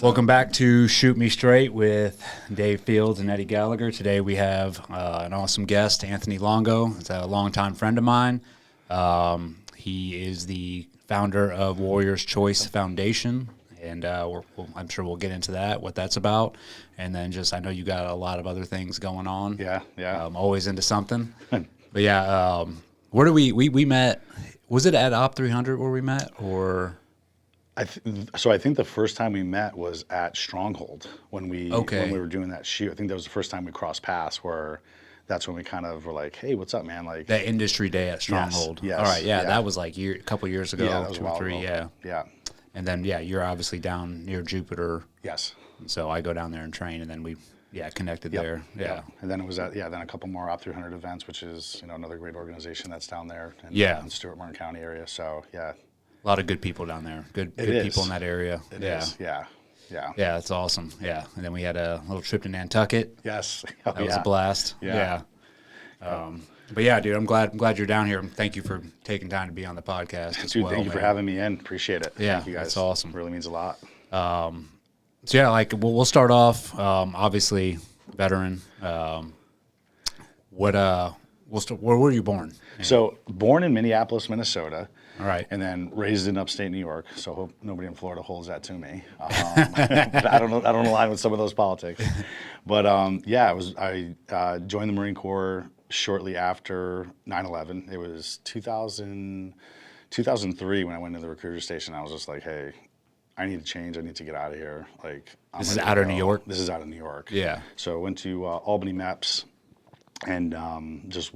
Welcome back to Shoot Me Straight with Dave Fields and Eddie Gallagher. Today we have an awesome guest, Anthony Longo. He's a longtime friend of mine. He is the founder of Warrior's Choice Foundation, and I'm sure we'll get into that, what that's about. And then I know you got a lot of other things going on. Yeah. Always into something. But yeah, where do we met? Was it at Op 300 where we met, or? So I think the first time we met was at Stronghold when we were doing that shoot. I think that was the first time we crossed paths, where that's when we kind of were like, "Hey, what's up, man?" Like that industry day at Stronghold. Yes. All right, yeah, that was like a couple years ago, that was 2 or 3, ago. Yeah. And then you're obviously down near Jupiter. Yes. So I go down there and train, and then we connected there. Yeah. Yep. And then it was then a couple more Op 300 events, which is another great organization that's down there in Stewart Martin County area. So yeah. A lot of good people down there. Good people in that area. It is. Yeah. Yeah, that's awesome. Yeah. And then we had a little trip to Nantucket. Yes. That was a blast. Yeah. But yeah, dude, I'm glad you're down here. Thank you for taking time to be on the podcast as well. Thank you for having me in. Appreciate it. Yeah, Thank you guys. That's awesome. It really means a lot. So yeah, we'll start off. Obviously, veteran. Where were you born? So born in Minneapolis, Minnesota. All right. And then raised in upstate New York. So hope nobody in Florida holds that to me. But I don't align with some of those politics. But I joined the Marine Corps shortly after 9/11. It was 2003 when I went to the recruiter station. I was just like, hey, I need to change. I need to get out of here. Like, this is out of New York? This is out of New York. Yeah. So I went to Albany MEPS and just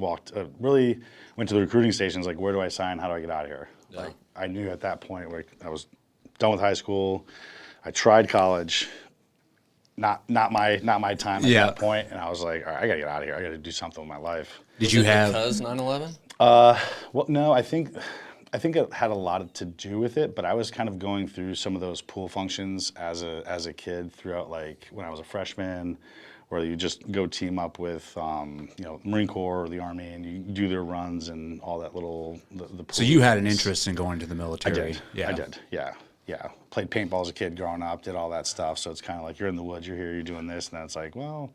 really went to the recruiting stations. Like, where do I sign? How do I get out of here? Yeah. Like, I knew at that point, like, I was done with high school. I tried college. Not my time at that point. And I was like, all right, I got to get out of here. I got to do something with my life. Did you have because 9/11? Well, no, I think it had a lot to do with it, but I was kind of going through some of those pool functions as a kid throughout, like, when I was a freshman, where you just go team up with Marine Corps or the Army, and you do their runs and all that little the pool. So you had an interest in going to the military? I did. Yeah. Played paintball as a kid growing up, did all that stuff. So it's kind of like you're in the woods, you're here, you're doing this, and then it's like, well,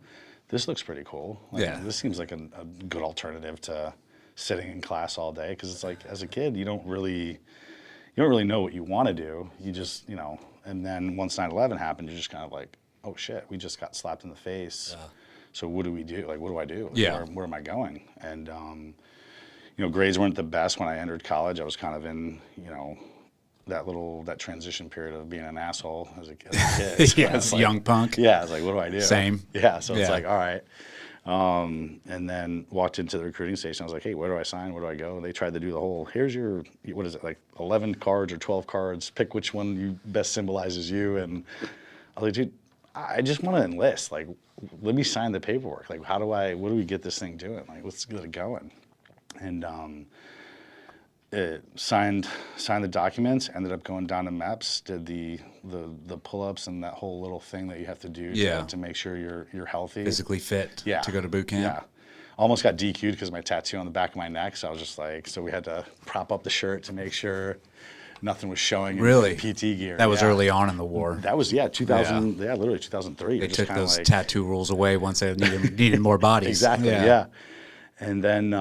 this looks pretty cool. Like, this seems like a good alternative to sitting in class all day, because it's like, as a kid, you don't really know what you want to do. You just, and then once 9/11 happened, you're just kind of like, oh shit, we just got slapped in the face. Yeah. So what do we do? Like, what do I do? Like, where am I going? And, grades weren't the best when I entered college. I was kind of in, that transition period of being an asshole as a kid. So it's like, young punk. Yeah. I was like, what do I do? Same. Yeah. So it's like, all right. And then walked into the recruiting station. I was like, hey, where do I sign? Where do I go? And they tried to do the whole, here's your, what is it, like 11 cards or 12 cards. Pick which one best symbolizes you. And I was like, dude, I just want to enlist. Like, let me sign the paperwork. Like, what do we get this thing doing? Like, let's get it going. And signed the documents, ended up going down to MEPS, did the pull-ups and that whole little thing that you have to do to make sure you're healthy. Physically fit to go to boot camp. Yeah. Almost got DQ'd because of my tattoo on the back of my neck. So I was just like, so we had to prop up the shirt to make sure nothing was showing in PT gear. That was early on in the war. That was, 2000, literally 2003. They took those tattoo rules away once they needed more bodies. Exactly, yeah. And then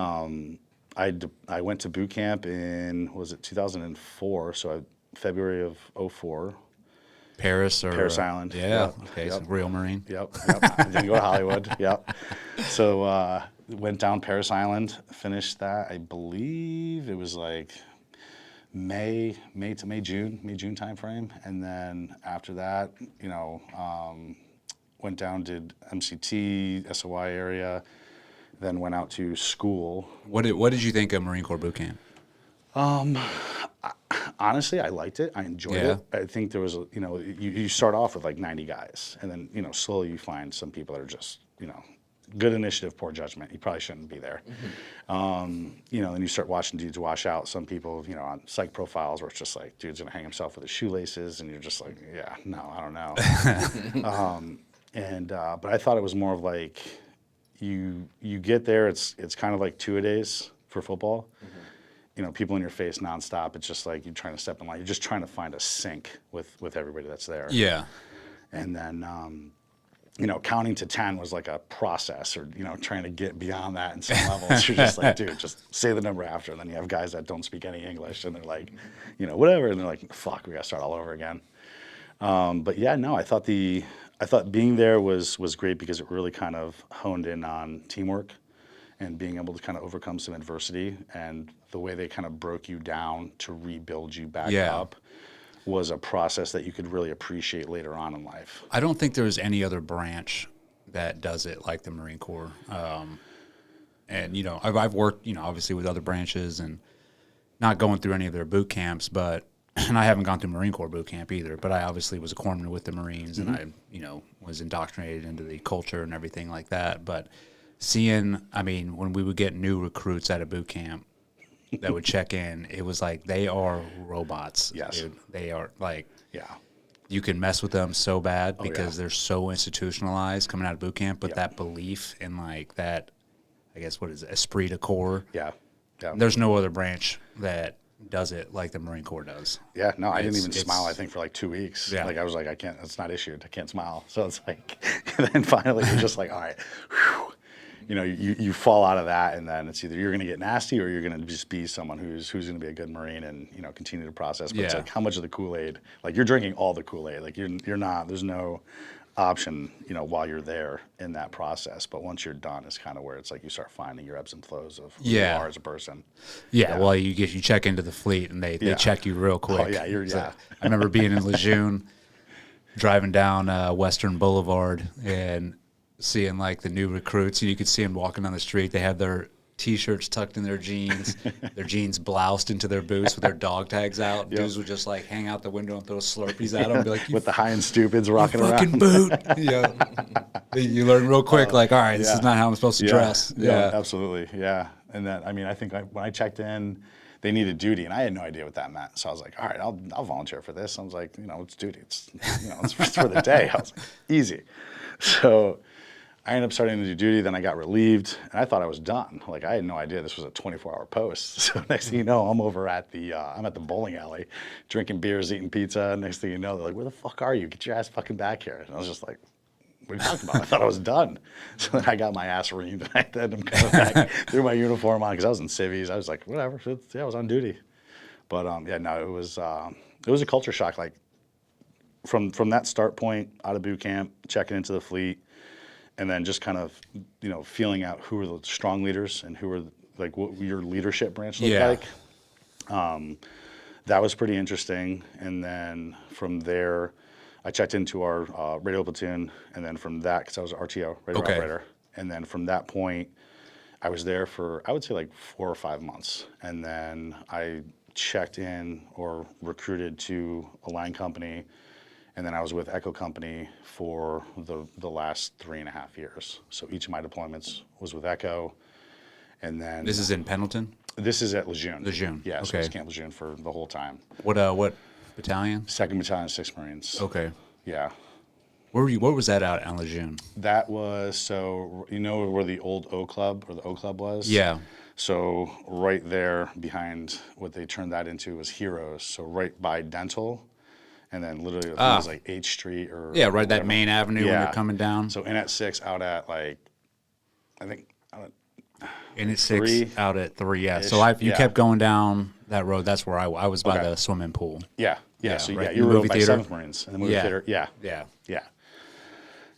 I went to boot camp in, 2004, so February of 04. Parris Island. Yeah, okay, so real Marine. Yep. I didn't go to Hollywood, yep. So went down Parris Island, finished that, I believe it was like May to June time frame, and then after that, went down, did MCT, SOI area, then went out to school. What did you think of Marine Corps boot camp? Honestly, I liked it. I enjoyed it. I think there was, you start off with like 90 guys, and then, slowly you find some people that are just, good initiative, poor judgment. You probably shouldn't be there. Then you start watching dudes wash out. Some people, on psych profiles where it's just like, dude's gonna hang himself with his shoelaces, and you're just like, yeah, no, I don't know. But I thought it was more of like, you get there, it's kind of like two-a-days for football. People in your face nonstop. It's just like you're trying to step in line. You're just trying to find a sync with everybody that's there. Yeah. And then, counting to 10 was like a process, or, trying to get beyond that in some levels. You're just like, dude, just say the number after. And then you have guys that don't speak any English, and they're like, whatever. And they're like, fuck, we got to start all over again. But yeah, no, I thought being there was great because it really kind of honed in on teamwork and being able to kind of overcome some adversity, and the way they kind of broke you down to rebuild you back up was a process that you could really appreciate later on in life. I don't think there's any other branch that does it like the Marine Corps. And, I've worked, obviously with other branches and not going through any of their boot camps, but, and I haven't gone through Marine Corps boot camp either, but I obviously was a corpsman with the Marines, and I, was indoctrinated into the culture and everything like that. But when we would get new recruits out of boot camp that would check in, it was like they are robots. Yes. Dude. They are like, you can mess with them so bad because they're so institutionalized coming out of boot camp, but that belief in like that, I guess, what is it, esprit de corps? Yeah. There's no other branch that does it like the Marine Corps does. Yeah, no, I didn't even smile, I think, for like 2 weeks. Yeah. Like, I was like, I can't, it's not issued. I can't smile. So it's like, and then finally you're just like, all right, whew. You fall out of that, and then it's either you're going to get nasty or you're going to just be someone who's going to be a good Marine and, continue to process. But it's like, how much of the Kool-Aid, like you're drinking all the Kool-Aid, like you're not, there's no option, while you're there in that process. But once you're done, it's kind of where it's like you start finding your ebbs and flows of who you are as a person. Yeah. Well, you check into the fleet and they check you real quick. Oh yeah, I remember being in Lejeune, driving down Western Boulevard and seeing like the new recruits, and you could see them walking down the street. They have their T-shirts tucked in their jeans, their jeans bloused into their boots with their dog tags out. Yep. Dudes would just like hang out the window and throw Slurpees at them and be like, with the high and stupids rocking around. Fucking boot. You learn real quick, like, all right, this is not how I'm supposed to dress. Yeah, absolutely. Yeah. And then, I think when I checked in, they needed duty, and I had no idea what that meant. So I was like, all right, I'll volunteer for this. I was like, it's duty. It's, it's for the day. I was like, easy. So I ended up starting to do duty. Then I got relieved, and I thought I was done. Like, I had no idea this was a 24-hour post. So next thing you know, I'm over at I'm at the bowling alley, drinking beers, eating pizza. Next thing you know, they're like, "Where the fuck are you? Get your ass fucking back here!" And I was just like, "What are you talking about?" I thought I was done. So then I got my ass reamed, and I had them coming back, threw my uniform on because I was in civvies. I was like, whatever. I was on duty. But it was a culture shock. Like from that start point out of boot camp, checking into the fleet. And then just kind of, feeling out who were the strong leaders and who were like what your leadership branch looked like. That was pretty interesting. And then from there, I checked into our radio platoon. And then from that, because I was an RTO, radio operator. And then from that point, I was there for, I would say like 4 or 5 months. And then I checked in or recruited to a line company. And then I was with Echo Company for the last 3.5 years. So each of my deployments was with Echo. And then this is in Pendleton? This is at Lejeune. Lejeune. Yeah, so it was Camp Lejeune for the whole time. What battalion? 2nd Battalion, 6th Marines. Okay. Yeah. Where was that out on Lejeune? That was, where the old O Club or the O Club was? Yeah. So right there behind what they turned that into was Heroes. So right by Dental. And then literally, it was like H Street or right, that main avenue when you're coming down. So in at 6, out at like, I think. In at 6, out at 3. Yeah. So if you kept going down that road, that's where I was by the swimming pool. Yeah. So right. you were over by 7th Marines and the movie theater. Yeah.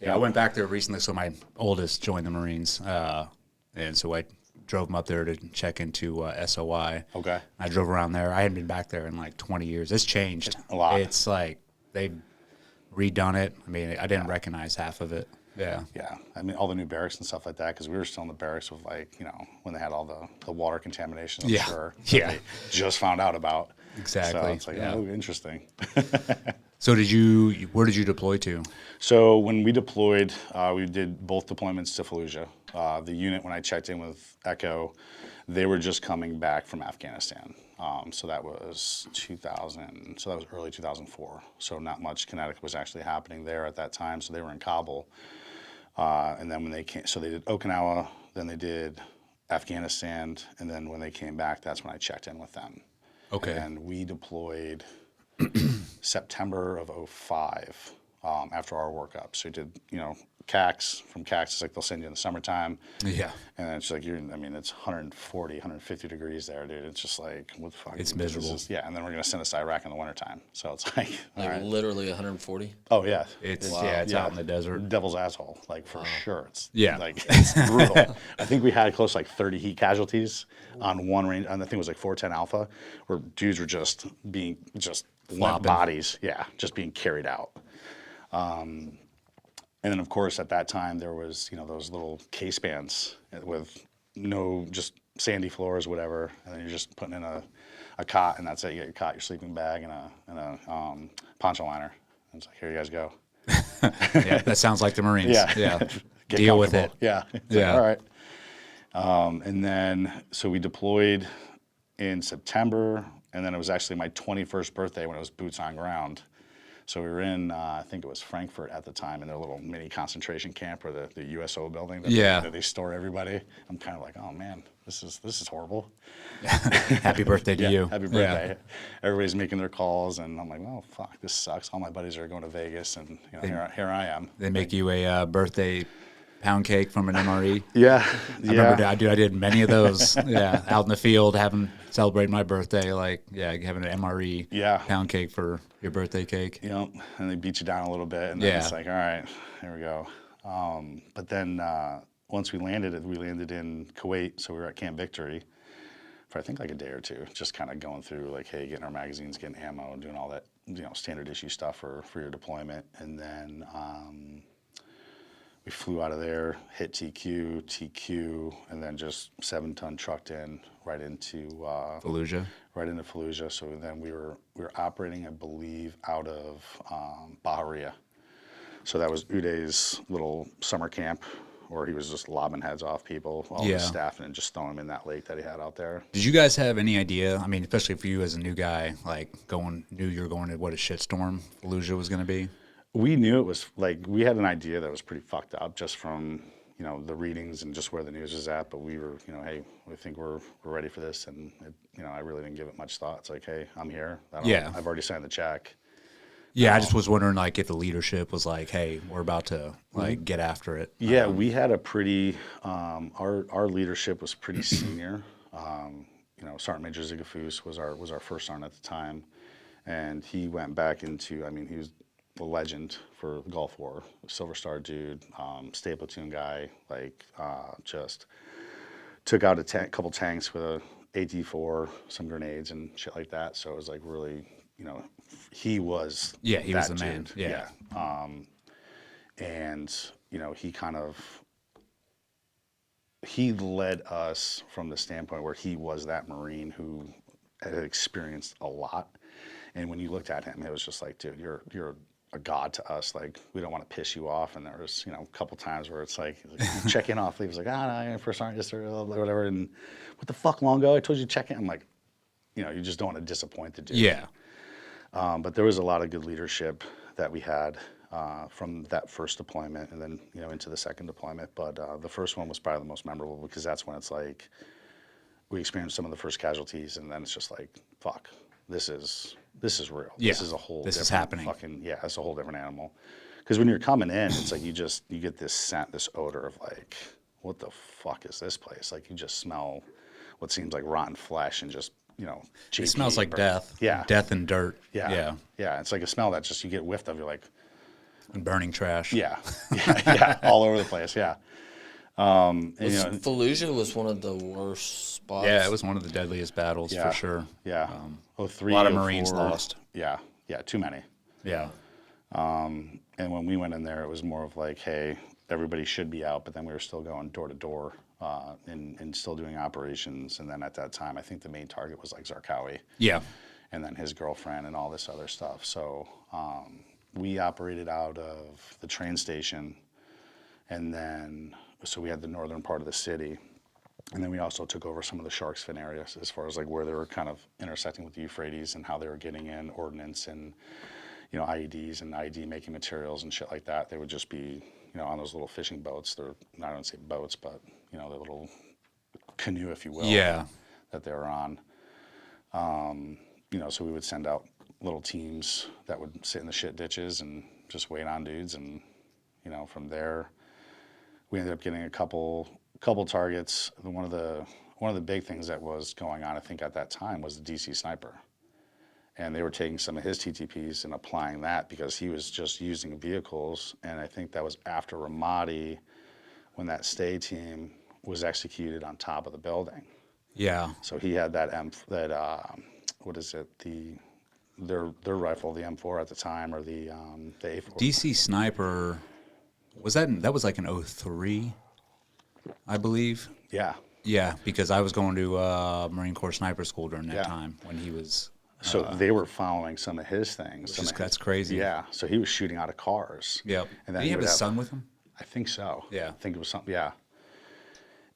I went back there recently. So my oldest joined the Marines, and so I drove him up there to check into SOI. Okay. I drove around there. I hadn't been back there in like 20 years. It's changed a lot. It's like they've redone it. I mean, I didn't recognize half of it. Yeah. Yeah. I mean, all the new barracks and stuff like that, because we were still in the barracks with when they had all the water contamination, I'm sure. Yeah. They just found out about. Exactly. So it's like, oh, interesting. So where did you deploy to? So when we deployed, we did both deployments to Fallujah. The unit, when I checked in with Echo, they were just coming back from Afghanistan. So that was 2000. So that was early 2004. So not much kinetic was actually happening there at that time. So they were in Kabul. And then when they came, so they did Okinawa, then they did Afghanistan, and then when they came back, that's when I checked in with them. Okay. And we deployed September of 2005 after our workup. So we did, CACs. From CACs, it's like they'll send you in the summertime. Yeah. And then it's like, it's 140, 150 degrees there, dude. It's just like, what the fuck? It's miserable. Yeah, and then we're going to send us to Iraq in the wintertime. So it's like, all right. Literally 140? Oh, yeah. It's out in the desert. Devil's asshole, like for sure. It's like, it's brutal. I think we had close to like 30 heat casualties on one range, and I think it was like 410 Alpha, where dudes were just limp bodies, just being carried out. And then, of course, at that time, there was, those little case bands with just sandy floors, whatever, and then you're just putting in a cot, and that's it. You get your cot, your sleeping bag, and a poncho liner. And it's like, here you guys go. Yeah, that sounds like the Marines. Yeah. Deal with it. Yeah. All right. And then, so we deployed in September, and then it was actually my 21st birthday when it was boots on ground. So we were in, I think it was Frankfurt at the time, in their little mini concentration camp, or the USO building that they store everybody. I'm kind of like, oh man, this is horrible. Happy birthday to you. Happy birthday. Yeah. Everybody's making their calls, and I'm like, well, fuck, this sucks. All my buddies are going to Vegas, and here I am. They make you a birthday pound cake from an MRE. Yeah. I remember, I did many of those. Out in the field, celebrating my birthday, having an MRE pound cake for your birthday cake. And they beat you down a little bit, and then it's like, all right, here we go. But then once we landed in Kuwait, so we were at Camp Victory for I think like a day or two, just kind of going through like, hey, getting our magazines, getting ammo, doing all that, standard issue stuff for your deployment, and then we flew out of there, hit TQ, and then just 7-ton trucked in right into Fallujah. Right into Fallujah. So then we were operating, I believe, out of Bahariya. So that was Uday's little summer camp, where he was just lobbing heads off people, all his staff, and just throwing them in that lake that he had out there. Did you guys have any idea? I mean, especially for you as a new guy, knew you were going to what a shitstorm Fallujah was going to be? We knew it was we had an idea that was pretty fucked up just from, the readings and just where the news was at. But we were, hey, we think we're ready for this. And, I really didn't give it much thought. It's like, hey, I'm here. I've already signed the check. Yeah, I just was wondering, if the leadership was like, hey, we're about to, get after it. Yeah, we had a pretty, our leadership was pretty senior. Sergeant Major Zigafus was our first sergeant at the time. And he went back into, he was a legend for the Gulf War, Silver Star dude, state platoon guy, just took out a couple tanks with a AT-4, some grenades and shit like that. So it was really, he was he was the dude. man. Yeah. And he led us from the standpoint where he was that Marine who had experienced a lot. And when you looked at him, it was just like, dude, you're a god to us. We don't want to piss you off. And there was, a couple times where it's like check in off leave. He was like, no, first sergeant, just whatever. And what the fuck, Longo? I told you to check in. I'm like, you just don't want to disappoint the dude. Yeah. But there was a lot of good leadership that we had from that first deployment, and then into the second deployment. But the first one was probably the most memorable, because that's when it's like we experienced some of the first casualties, and then it's just like, fuck, this is real. Yeah. This is a whole this different is happening. It's a whole different animal. Because when you're coming in, it's like you get this scent, this odor of what the fuck is this place? You just smell what seems like rotten flesh and just it smells like death. Yeah, death and dirt. Yeah. It's like a smell that just you get whiffed of. You're like, and burning trash. Yeah, all over the place. Yeah. Fallujah was one of the worst spots. Yeah, it was one of the deadliest battles for sure. Yeah. 03, a lot of Marines lost. Yeah, too many. Yeah. And when we went in there, it was more of hey, everybody should be out, but then we were still going door to door and still doing operations. And then at that time, I think the main target was Zarqawi. Yeah. And then his girlfriend and all this other stuff. So we operated out of the train station, and then so we had the northern part of the city. And then we also took over some of the Shark's Fin areas as far as where they were kind of intersecting with the Euphrates and how they were getting in ordnance and, IEDs and IED making materials and shit like that. They would just be, on those little fishing boats. They're, I don't say boats, but, the little canoe, if you will. Yeah. That they were on. So we would send out little teams that would sit in the shit ditches and, just wait on dudes. And, from there, we ended up getting a couple targets. One of the big things that was going on, I think, at that time was the DC sniper. And they were taking some of his TTPs and applying that because he was just using vehicles. And I think that was after Ramadi when that stay team was executed on top of the building. Yeah. So he had what is it? Their rifle, the M4 at the time, or the A4. DC sniper, was like an 03, I believe. Yeah. Yeah, because I was going to Marine Corps sniper school during that time when he was. So they were following some of his things. That's crazy. Yeah. So he was shooting out of cars. Yep. And then Did he have his son with him? I think so. Yeah. I think it was something. Yeah.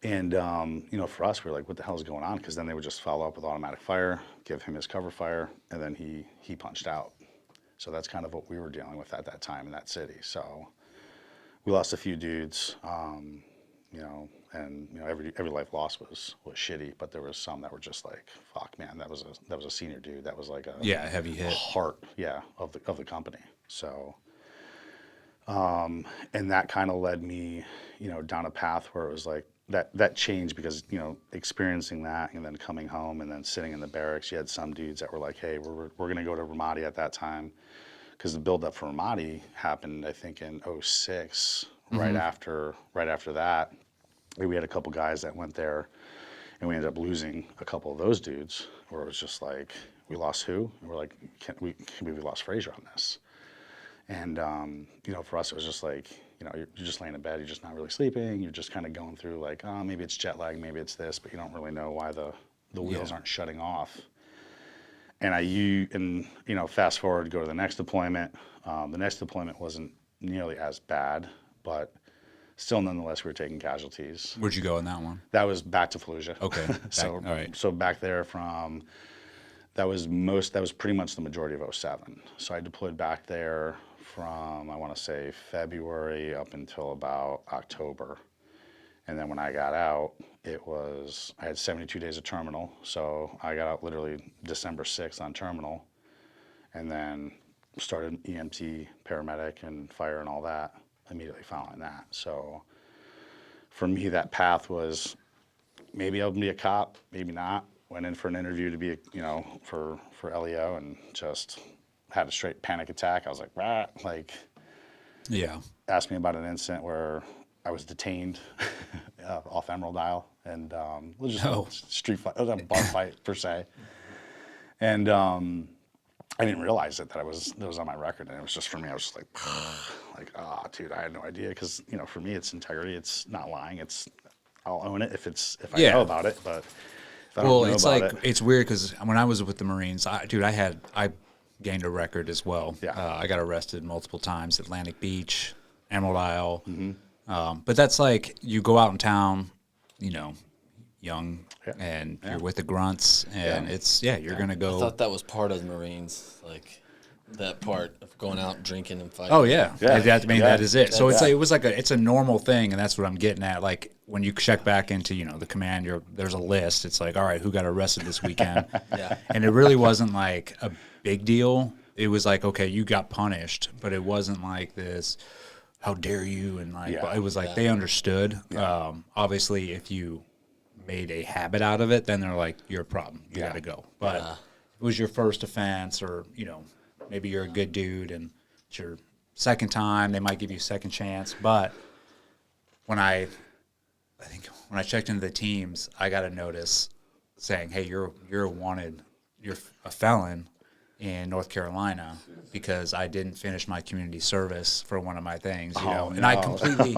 And for us, we were like, "What the hell is going on?" Because then they would just follow up with automatic fire, give him his cover fire, and then he punched out. So that's kind of what we were dealing with at that time in that city. So we lost a few dudes. And every life lost was shitty, but there was some that were just like, fuck, man, that was a senior dude. That was like a heavy hit heart, of the company. So, and that kind of led me, down a path where it was like that changed because experiencing that and then coming home and then sitting in the barracks, you had some dudes that were like, hey, we're gonna go to Ramadi at that time, because the build up for Ramadi happened, I think, in 06. Right after that. We had a couple guys that went there, and we ended up losing a couple of those dudes. Where it was just like, we lost who? And we're like, we lost Frazier on this. And for us, it was just like, you're just laying in bed, you're just not really sleeping, you're just kind of going through like, oh, maybe it's jet lag, maybe it's this, but you don't really know why the wheels aren't shutting off. And fast forward, go to the next deployment. The next deployment wasn't nearly as bad, but still, nonetheless, we were taking casualties. Where'd you go in that one? That was back to Fallujah. Okay. All right. So back there that was pretty much the majority of 07. So I deployed back there from, I want to say, February up until about October. And then when I got out, I had 72 days of terminal. So I got out literally December 6th on terminal, and then started EMT, paramedic, and fire and all that immediately following that. So for me, that path was, maybe I'll be a cop, maybe not. Went in for an interview to be, for LEO, and just had a straight panic attack. I was like, rah, like, asked me about an incident where I was detained off Emerald Isle, and it was just a street fight. It was a bar fight per se, and I didn't realize that was on my record, and it was just, for me, I was just like, dude, I had no idea, because for me, it's integrity, it's not lying, I'll own it if I know about it, but if I don't know about it. It's weird because when I was with the Marines, I gained a record as well. Yeah. I got arrested multiple times, Atlantic Beach, Emerald Isle, but that's like, you go out in town, young, and you're with the grunts, and you're gonna go. I thought that was part of the Marines, like that part of going out drinking and fighting. Oh yeah, that is it. So That's- it's a normal thing, and that's what I'm getting at. Like when you check back into the command, there's a list. It's like, all right, who got arrested this weekend? And it really wasn't like a big deal. It was like, okay, you got punished, but it wasn't like this, how dare you, and like it was like they understood. Obviously, if you made a habit out of it, then they're like, you're a problem, you got to go. But if it was your first offense, or maybe you're a good dude and it's your second time, they might give you a second chance. But when I checked into the teams, I got a notice saying, hey, you're a felon in North Carolina because I didn't finish my community service for one of my things, and I completely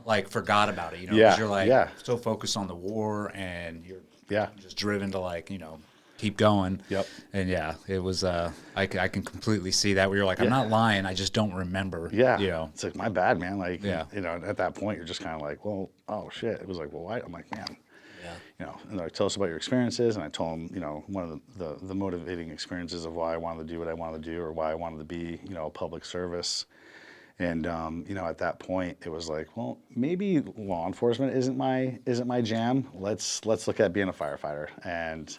like forgot about it, because you're like so focused on the war, and you're just driven to like, keep going. Yep. And it was, I can completely see that, where you're like, I'm not lying, I just don't remember. Yeah. It's like, my bad, man. Like, at that point, you're just kind of like, well, oh shit. It was like, well, why? I'm like, man. And they're like, tell us about your experiences. And I told them, one of the motivating experiences of why I wanted to do what I wanted to do, or why I wanted to be, a public service. And, at that point, it was like, well, maybe law enforcement isn't my jam. Let's look at being a firefighter. And,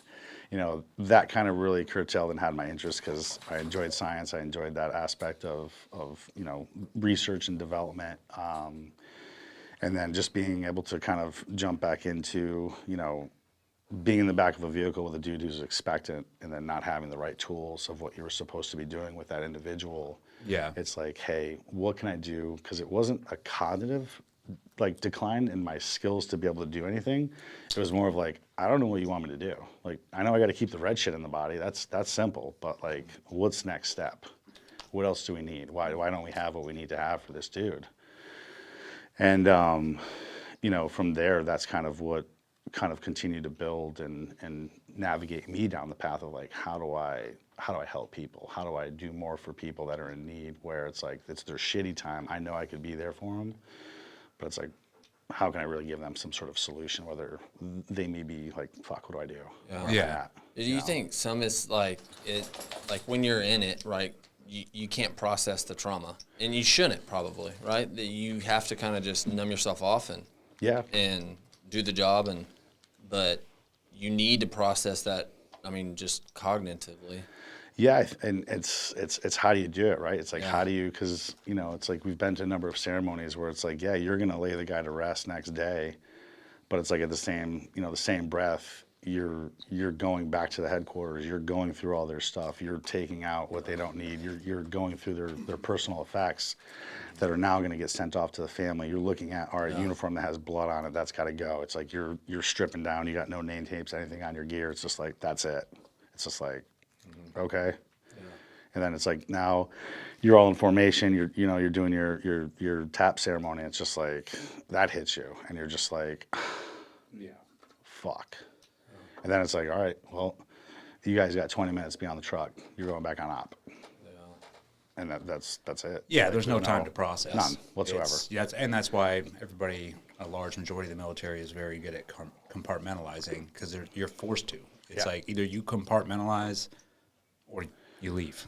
that kind of really curtailed and had my interest because I enjoyed science. I enjoyed that aspect of research and development. And then just being able to kind of jump back into, being in the back of a vehicle with a dude who's expectant and then not having the right tools of what you were supposed to be doing with that individual. Yeah. It's like, hey, what can I do? Because it wasn't a cognitive decline in my skills to be able to do anything. It was more of like, I don't know what you want me to do. Like, I know I got to keep the red shit in the body. That's simple. But like, what's next step? What else do we need? Why don't we have what we need to have for this dude? And, from there, that's kind of what kind of continued to build and navigate me down the path of like, how do I help people? How do I do more for people that are in need where it's like, it's their shitty time. I know I could be there for them, but it's like, how can I really give them some sort of solution, whether they may be like, fuck, what do I do? Yeah. Do you think some is like when you're in it, right? You can't process the trauma, and you shouldn't probably, right? That you have to kind of just numb yourself off and do the job, but you need to process that. I mean, just cognitively. Yeah, and it's how do you do it, right? It's like, how do you, because, it's like we've been to a number of ceremonies where it's like, yeah, you're going to lay the guy to rest next day, but it's like at the same breath, you're going back to the headquarters, you're going through all their stuff, you're taking out what they don't need, you're going through their personal effects that are now going to get sent off to the family. You're looking at, all right, uniform that has blood on it, that's got to go. It's like you're stripping down, you got no name tapes, anything on your gear. It's just like, that's it. It's just like, okay. And then it's like, now you're all in formation, you're doing your tap ceremony. It's just like, that hits you. And you're just like, fuck. And then it's like, all right, well, you guys got 20 minutes to be on the truck. You're going back on op. And that's it. Yeah, like, there's no time to process. None whatsoever. And that's why everybody, a large majority of the military is very good at compartmentalizing because you're forced to. It's like either you compartmentalize or you leave.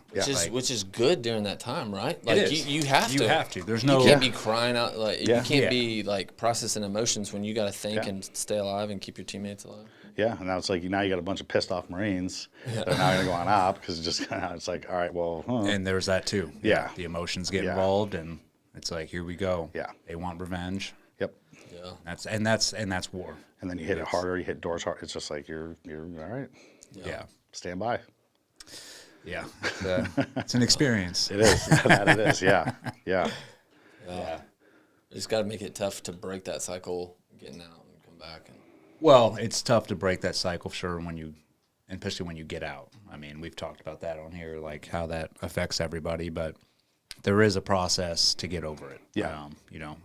Which is good during that time, right? Like it is. You have to. You have to. There's no. You can't be crying out. Like you can't be like processing emotions when you got to think and stay alive and keep your teammates alive. Yeah, and now it's like now you got a bunch of pissed off Marines that are now going to go on op because it's like, all right, well. And there's that too. Yeah. The emotions get involved, and it's like, here we go. Yeah. They want revenge. Yep. Yeah. That's war. And then you hit it harder. You hit doors hard. It's just like you're all right. Yeah. Stand by. Yeah. It's an experience. It is. That it is. Yeah. Yeah. Yeah. You just got to make it tough to break that cycle, getting out and come back. Well, it's tough to break that cycle, sure, especially when you get out. I mean, we've talked about that on here, like how that affects everybody, but there is a process to get over it. Yeah.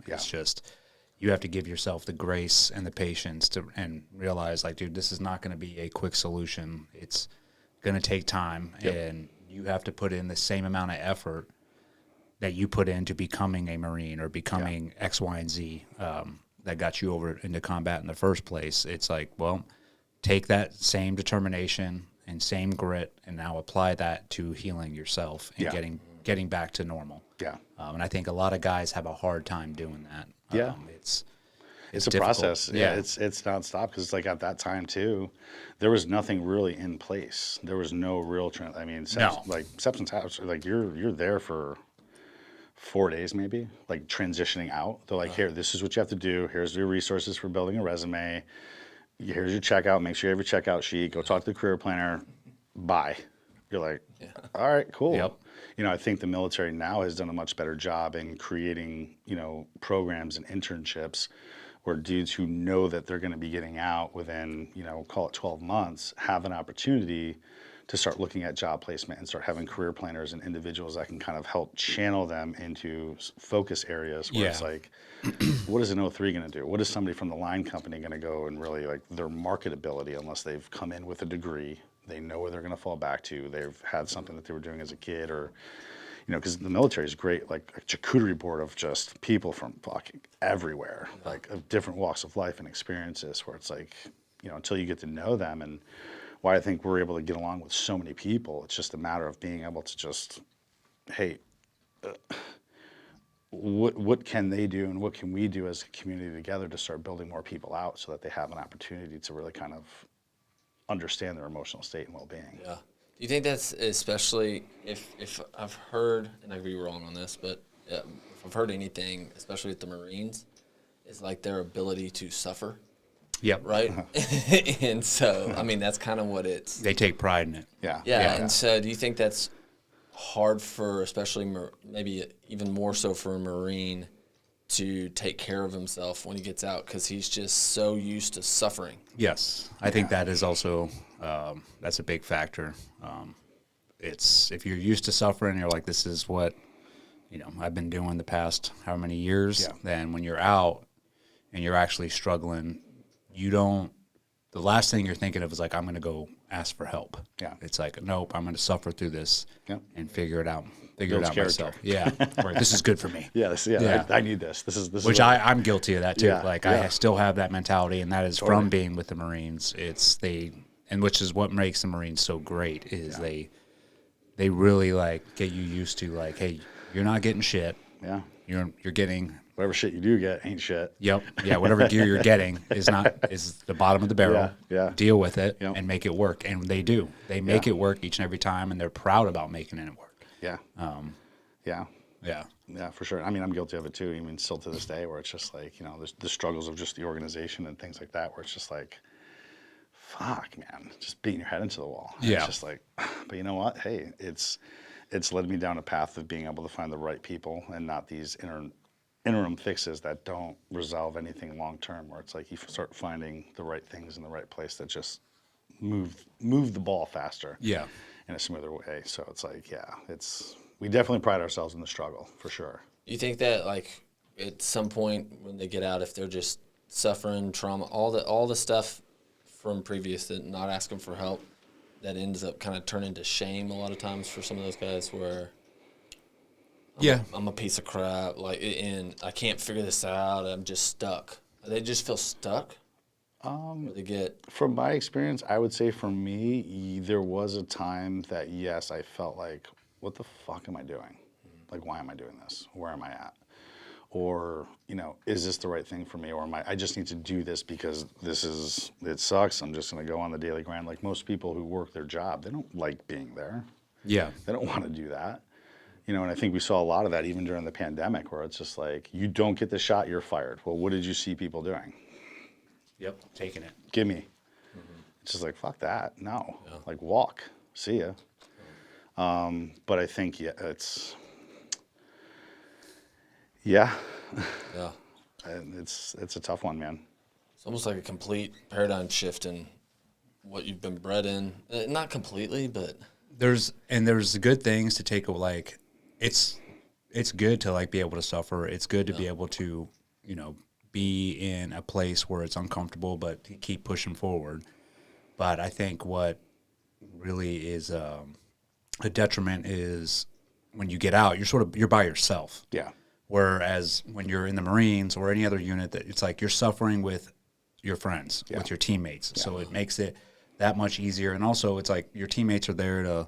It's just you have to give yourself the grace and the patience and realize, like, dude, this is not going to be a quick solution. It's going to take time, and you have to put in the same amount of effort that you put into becoming a Marine or becoming X, Y, and Z that got you over into combat in the first place. It's like, well, take that same determination and same grit and now apply that to healing yourself and getting back to normal. Yeah. And I think a lot of guys have a hard time doing that. Yeah. It's a difficult. process. Yeah. It's nonstop because it's like at that time too, there was nothing really in place. There was no real trend. I mean, like Sepson's house, like you're there for 4 days maybe, like transitioning out. They're like, here, this is what you have to do. Here's your resources for building a resume. Here's your checkout. Make sure you have your checkout sheet. Go talk to the career planner. Bye. You're like, all right, cool. Yep. I think the military now has done a much better job in creating, programs and internships where dudes who know that they're going to be getting out within, call it 12 months, have an opportunity to start looking at job placement and start having career planners and individuals that can kind of help channel them into focus areas where it's like, what is an O3 going to do? What is somebody from the line company going to go and really like their marketability, unless they've come in with a degree, they know where they're going to fall back to. They've had something that they were doing as a kid or, because the military is great, like a charcuterie board of just people from fucking everywhere, like of different walks of life and experiences where it's like, until you get to know them and why I think we're able to get along with so many people. It's just a matter of being able to just, hey, what can they do and what can we do as a community together to start building more people out so that they have an opportunity to really kind of understand their emotional state and well-being. Yeah. Do you think that's especially if I've heard, and I could be wrong on this, but if I've heard anything, especially with the Marines, is like their ability to suffer. Yep. Right? And so, I mean, that's kind of what it's. They take pride in it. Yeah. Yeah. And so do you think that's hard for, especially maybe even more so for a Marine, to take care of himself when he gets out because he's just so used to suffering? Yes. I think that is also, that's a big factor. It's, if you're used to suffering, you're like, this is what, I've been doing the past how many years, then when you're out and you're actually struggling, the last thing you're thinking of is like, I'm going to go ask for help. Yeah. It's like, nope, I'm going to suffer through this and figure it out. Builds Myself. Yeah. Right. This is good for me. I need this. This Which is I'm guilty of that too. I still have that mentality, and that is Totally. from being with the Marines. And which is what makes the Marines so great is they really like get you used to like, hey, you're not getting shit. Yeah. You're getting whatever shit you do get ain't shit. Yep. Yeah. Whatever gear you're getting is the bottom of the barrel. Yeah. Deal with it and make it work. And they do. They make it work each and every time, and they're proud about making it work. Yeah. Yeah. Yeah. Yeah, for sure. I mean, I'm guilty of it too. I mean, still to this day, where it's just like, the struggles of just the organization and things like that, where it's just like, fuck, man, just beating your head into the wall. And it's just like, but you know what? Hey, it's led me down a path of being able to find the right people and not these interim fixes that don't resolve anything long term, where it's like you start finding the right things in the right place that just move the ball faster in a smoother way. So it's like, we definitely pride ourselves in the struggle, for sure. You think that, like, at some point when they get out, if they're just suffering trauma, all the stuff from previous, that not asking for help, that ends up kind of turning to shame a lot of times for some of those guys, where I'm a piece of crap, like, and I can't figure this out, I'm just stuck. They just feel stuck? Or they get... From my experience, I would say for me, there was a time that, yes, I felt like, what the fuck am I doing? Like, why am I doing this? Where am I at? Or, is this the right thing for me? Or I just need to do this because it sucks. I'm just going to go on the daily grind. Like most people who work their job, they don't like being there. Yeah. They don't want to do that. And I think we saw a lot of that even during the pandemic, where it's just like, you don't get the shot, you're fired. Well, what did you see people doing? Yep. Taking it. Gimme. It's just like, fuck that. No. Like, walk. See ya. But I think, it's a tough one, man. It's almost like a complete paradigm shift in what you've been bred in. Not completely, but there's good things to take. Like, it's good to like be able to suffer. It's good to be able to, be in a place where it's uncomfortable, but keep pushing forward. But I think what really is a detriment is when you get out, you're by yourself. Yeah. Whereas when you're in the Marines or any other unit, that it's like you're suffering with your friends, with your teammates. Yeah. So it makes it that much easier. And also it's like your teammates are there to,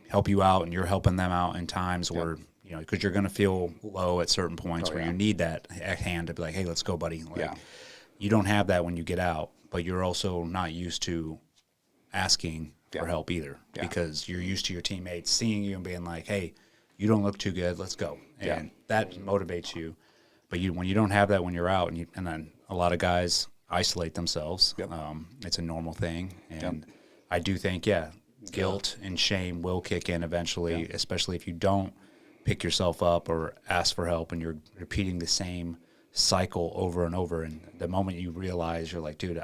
help you out, and you're helping them out in times where, because you're going to feel low at certain points where you need that hand to be like, hey, let's go, buddy. Like, you don't have that when you get out, but you're also not used to asking for help either, because you're used to your teammates seeing you and being like, hey, you don't look too good, let's go. And that motivates you. But when you don't have that when you're out, and then a lot of guys isolate themselves, it's a normal thing. And I do think, guilt and shame will kick in eventually, especially if you don't pick yourself up or ask for help and you're repeating the same cycle over and over. And the moment you realize, you're like, dude,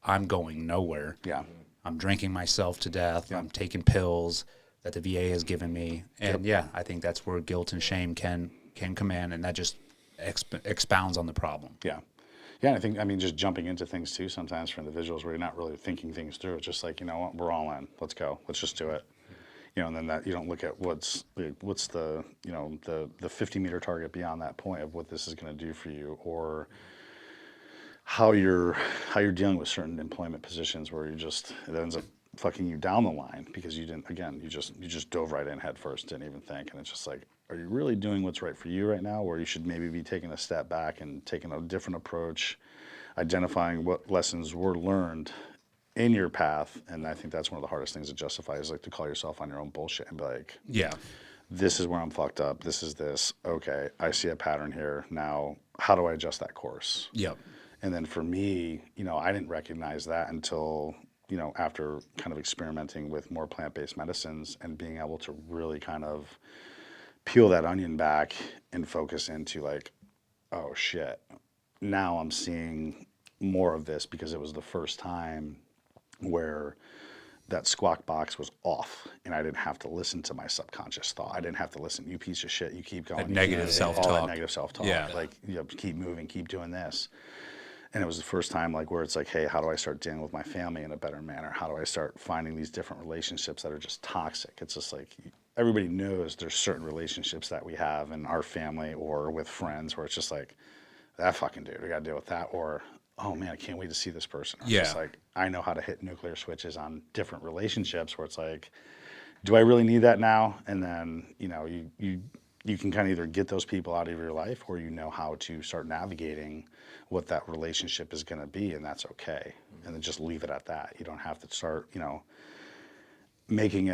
I'm going nowhere. Yeah. I'm drinking myself to death. I'm taking pills that the VA has given me. And I think that's where guilt and shame can come in, and that just expounds on the problem. Yeah. Yeah, I think, just jumping into things too sometimes for individuals where you're not really thinking things through. It's just like, you know what, we're all in. Let's go. Let's just do it. And then that you don't look at what's the, the 50-meter target beyond that point of what this is going to do for you, or how you're dealing with certain employment positions where it ends up fucking you down the line because you just dove right in head first, didn't even think. And it's just like, are you really doing what's right for you right now? Or you should maybe be taking a step back and taking a different approach, identifying what lessons were learned in your path, and I think that's one of the hardest things to justify is like to call yourself on your own bullshit and be like, Yeah. this is where I'm fucked up. This is this. Okay, I see a pattern here. Now, how do I adjust that course? Yep. And then for me, I didn't recognize that until, after kind of experimenting with more plant-based medicines and being able to really kind of peel that onion back and focus into like, oh shit, now I'm seeing more of this because it was the first time where that squawk box was off and I didn't have to listen to my subconscious thought. I didn't have to listen, you piece of shit, you keep going. That negative self-talk. All that negative self-talk. Yeah. Like, keep moving, keep doing this. And it was the first time like where it's like, hey, how do I start dealing with my family in a better manner? How do I start finding these different relationships that are just toxic? It's just like, everybody knows there's certain relationships that we have in our family or with friends where it's just like, that fucking dude, we got to deal with that. Or, oh man, I can't wait to see this person. Or it's just like, I know how to hit nuclear switches on different relationships where it's like, do I really need that now? And then, you can kind of either get those people out of your life or how to start navigating what that relationship is going to be, and that's okay. And then just leave it at that. You don't have to start, making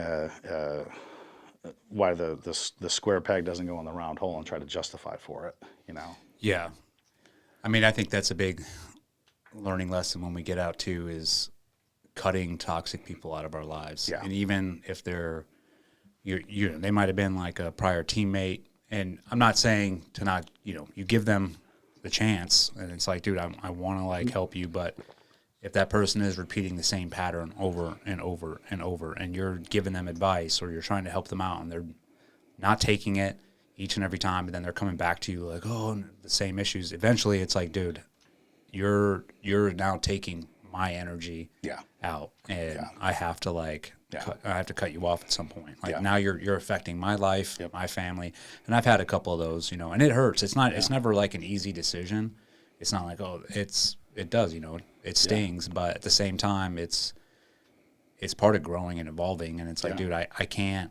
why the square peg doesn't go in the round hole and try to justify for it, Yeah. I mean, I think that's a big learning lesson when we get out too, is cutting toxic people out of our lives. Yeah. And even if they're, they might have been like a prior teammate, and I'm not saying to not, you give them the chance, and it's like, dude, I want to like help you, but if that person is repeating the same pattern over and over and over, and you're giving them advice or you're trying to help them out and they're not taking it each and every time, and then they're coming back to you like, oh, the same issues, eventually it's like, dude, you're now taking my energy out, and I have to I have to cut you off at some point. Like now you're affecting my life, my family, and I've had a couple of those, and it hurts. It's not, it's never like an easy decision. It's not like, oh, it does, it stings, but at the same time, it's part of growing and evolving. And it's like, dude, I can't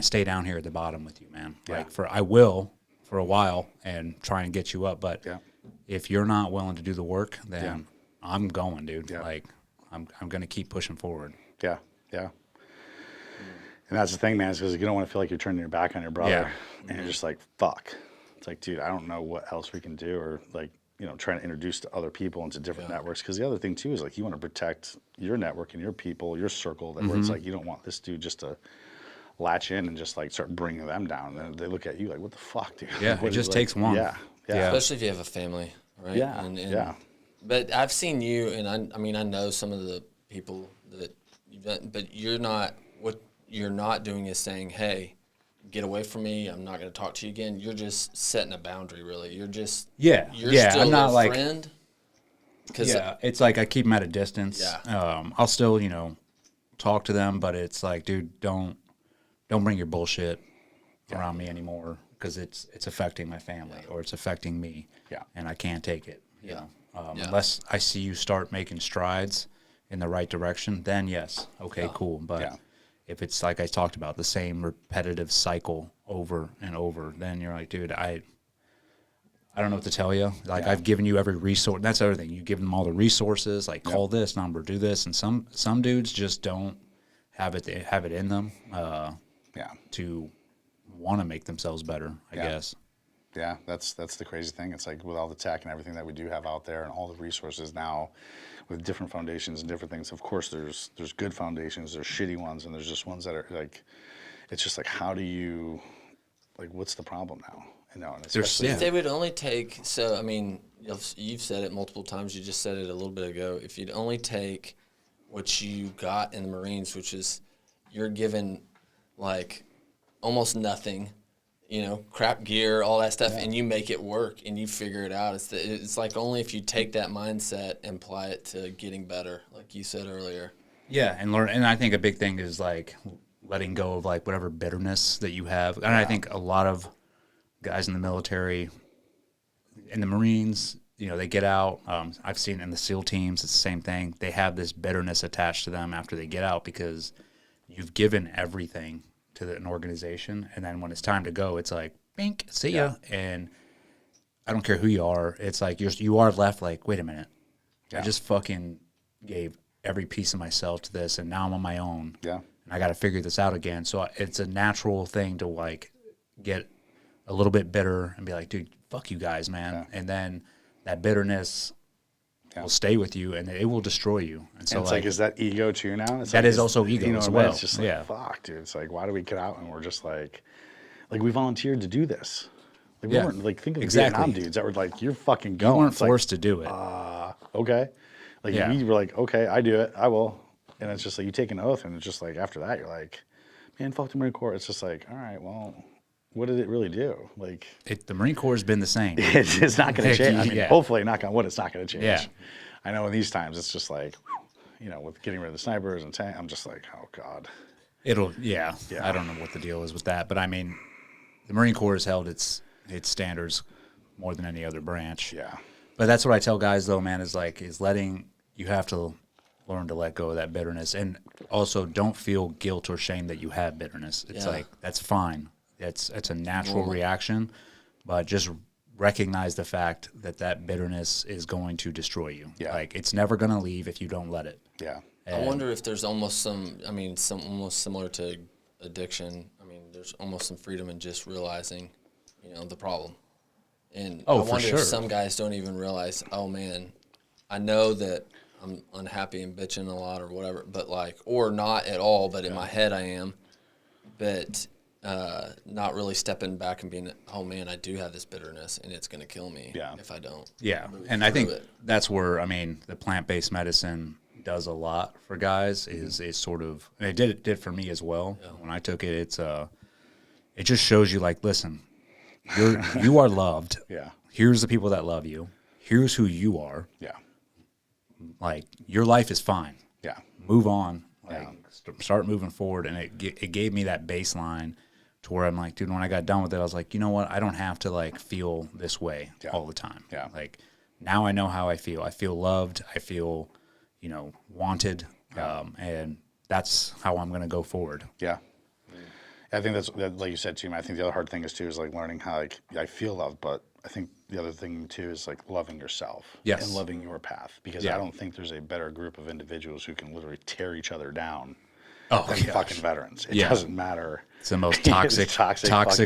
stay down here at the bottom with you, man. Like I will for a while and try and get you up, but if you're not willing to do the work, then I'm going, dude. Like I'm going to keep pushing forward. Yeah. Yeah. And that's the thing, man, is because you don't want to feel like you're turning your back on your brother and you're just like, fuck. It's like, dude, I don't know what else we can do, or like, trying to introduce to other people into different networks. Because the other thing too is like, you want to protect your network and your people, your circle, where it's like, you don't want this dude just to latch in and just like start bringing them down. And they look at you like, what the fuck, dude? Yeah, it just takes one. Yeah. Especially if you have a family, right? Yeah. But I've seen you, and I mean, I know some of the people that you've done, but what you're not doing is saying, hey, get away from me. I'm not going to talk to you again. You're just setting a boundary, really. You're just you're still I'm not a like friend. It's like I keep them at a distance. I'll still talk to them, but it's like, dude, don't bring your bullshit around me anymore, because it's affecting my family or it's affecting me. And I can't take it. Unless I see you start making strides in the right direction, then yes, okay, cool. But if it's like I talked about, the same repetitive cycle over and over, then you're like, dude, I don't know what to tell you. Like I've given you every resource. That's the other thing. You give them all the resources, like call this number, do this, and some dudes just don't have it in them to want to make themselves better, I guess. Yeah, that's the crazy thing. It's like with all the tech and everything that we do have out there and all the resources now with different foundations and different things, of course there's good foundations, there's shitty ones, and there's just ones that are like, it's just like, how do you, like, what's the problem now? And especially if they would only take, so I mean, you've said it multiple times, you just said it a little bit ago, if you'd only take what you got in the Marines, which is you're given like almost nothing, crap gear, all that stuff, and you make it work and you figure it out. It's like only if you take that mindset and apply it to getting better, like you said earlier. Yeah, and learn. And I think a big thing is like letting go of like whatever bitterness that you have. And I think a lot of guys in the military, in the Marines, they get out. I've seen in the SEAL teams, it's the same thing. They have this bitterness attached to them after they get out because you've given everything to an organization, and then when it's time to go, it's like, bink, see ya. And I don't care who you are. It's like you are left like, wait a minute, I just fucking gave every piece of myself to this, and now I'm on my own. Yeah. And I got to figure this out again. So it's a natural thing to like get a little bit bitter and be like, dude, fuck you guys, man. Yeah. And then that bitterness will stay with you, and it will destroy you. And so, and it's like, is that ego too now? It's that like, is also ego, you know, as well. It's just like, fuck, dude. It's like, why do we get out and we're just like we volunteered to do this. Like, we weren't, like, think of the Vietnam dudes that were like, you're fucking going. You weren't it's forced to do it. Okay. Like, we were like, okay, I do it. I will. And it's just like, you take an oath, and it's just like, after that, you're like, man, fuck the Marine Corps. It's just like, all right, well, what did it really do? Like, the Marine Corps has been the same. It's not going to change. I mean, hopefully, knock on wood, it's not going to change. Yeah. I know in these times, it's just like, you know, with getting rid of the snipers and tank, I'm just like, oh, God. Yeah. I don't know what the deal is with that. But, I mean, the Marine Corps has held its standards more than any other branch. Yeah. But that's what I tell guys, though, man, is you have to learn to let go of that bitterness. And also, don't feel guilt or shame that you have bitterness. It's like, that's fine. It's a natural reaction. But just recognize the fact that bitterness is going to destroy you. Yeah. Like, it's never going to leave if you don't let it. Yeah. I wonder if there's almost some almost similar to addiction. I mean, there's almost some freedom in just realizing, you know, the problem. And I wonder if some guys don't even realize, oh man, I know that I'm unhappy and bitching a lot or whatever, but like, or not at all, but in my head I am, but not really stepping back and being, oh man, I do have this bitterness and it's going to kill me if I don't. Yeah. And I think that's where, I mean, the plant-based medicine does a lot for guys is sort of, and it did for me as well. Yeah. When I took it, it just shows you like, listen, you are loved. Yeah. Here's the people that love you. Here's who you are. Yeah. Like, your life is fine. Yeah. Move on. Like, start moving forward. And it gave me that baseline to where I'm like, dude, when I got done with it, I was like, you know what? I don't have to like feel this way all the time. Yeah. Like, now I know how I feel. I feel loved. I feel, you know, wanted. And that's how I'm going to go forward. Yeah. I think that's like you said too. I think the other hard thing is like learning how like I feel loved, but I think the other thing too is like loving yourself and loving your path, because I don't think there's a better group of individuals who can literally tear each other down than fucking veterans. It doesn't matter. It's the most toxic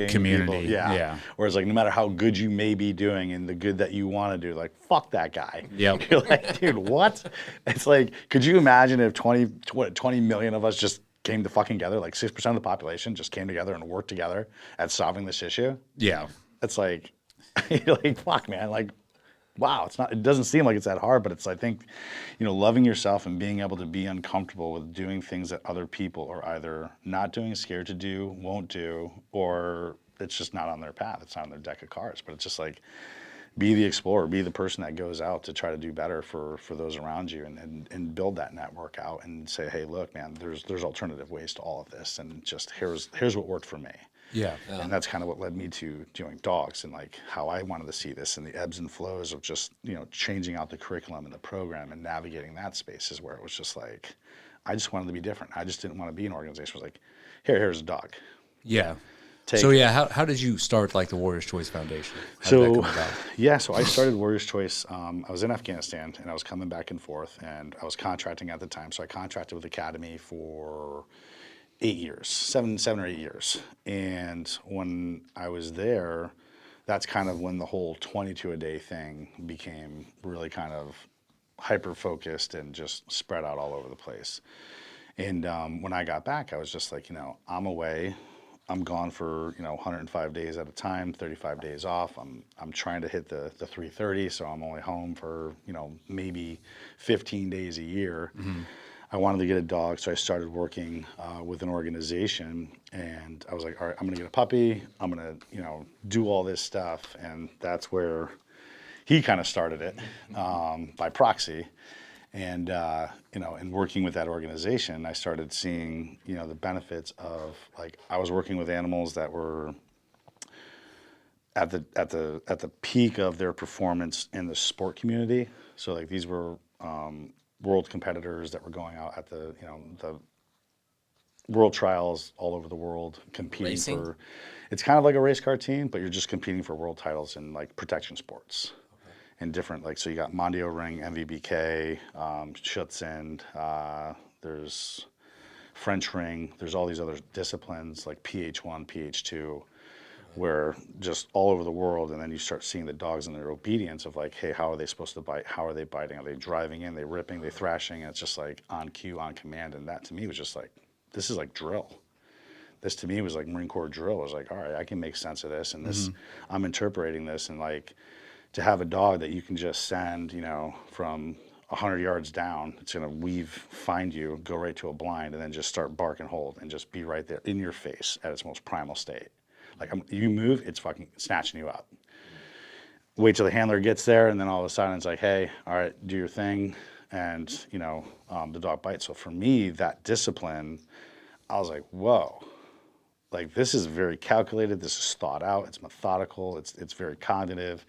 community. People. Yeah. Whereas like no matter how good you may be doing and the good that you want to do, like fuck that guy. Yep. You're like, dude, what? It's like, could you imagine if 20 million of us just came to fucking together, like 6% of the population just came together and worked together at solving this issue? Yeah. It's like, you're like, fuck, man, like, wow, it doesn't seem like it's that hard, but it's, I think, you know, loving yourself and being able to be uncomfortable with doing things that other people are either not doing, scared to do, won't do, or it's just not on their path. It's not on their deck of cards. But it's just like, be the explorer, be the person that goes out to try to do better for those around you, and build that network out and say, hey, look, man, there's alternative ways to all of this, and just here's what worked for me. Yeah. And that's kind of what led me to doing dogs, and like how I wanted to see this, and the ebbs and flows of just, you know, changing out the curriculum and the program and navigating that space is where it was just like, I just wanted to be different. I just didn't want to be an organization where it was like, here's a dog. Yeah. How did you start like the Warriors Choice Foundation? How did that come about? So I started Warriors Choice. I was in Afghanistan and I was coming back and forth, and I was contracting at the time. So I contracted with Academy for 8 years, seven or 8 years. And when I was there, that's kind of when the whole 22-a-day thing became really kind of hyper-focused and just spread out all over the place. And when I got back, I was just like, you know, I'm away. I'm gone for, you know, 105 days at a time, 35 days off. I'm trying to hit the 330, so I'm only home for, you know, maybe 15 days a year. Mm-hmm. I wanted to get a dog, so I started working with an organization, and I was like, all right, I'm going to get a puppy. I'm going to, you know, do all this stuff, and that's where he kind of started it by proxy. And, you know, in working with that organization, I started seeing, you know, the benefits of, like, I was working with animals that were at the peak of their performance in the sport community. So, like, these were world competitors that were going out at the, you know, the world trials all over the world, competing Racing? for, it's kind of like a race car team, but you're just competing for world titles in, like, protection sports. and different, like, so you got Mondio Ring, MVBK, Schutzend, there's French Ring, there's all these other disciplines like PH1, PH2, where just all over the world, and then you start seeing the dogs and their obedience of like, hey, how are they supposed to bite? How are they biting? Are they driving in? Are they ripping? Are they thrashing? And it's just like on cue, on command. And that to me was just like, this is like drill. This to me was like Marine Corps drill. I was like, all right, I can make sense of this. And this, I'm interpreting this. And like to have a dog that you can just send, you know, from 100 yards down, it's going to find you, go right to a blind, and then just start bark and hold and just be right there in your face at its most primal state. Like you move, it's fucking snatching you up. Wait till the handler gets there, and then all of a sudden it's like, hey, all right, do your thing, and you know the dog bites. So for me, that discipline, I was like, whoa, like this is very calculated. This is thought out. It's methodical. It's very cognitive.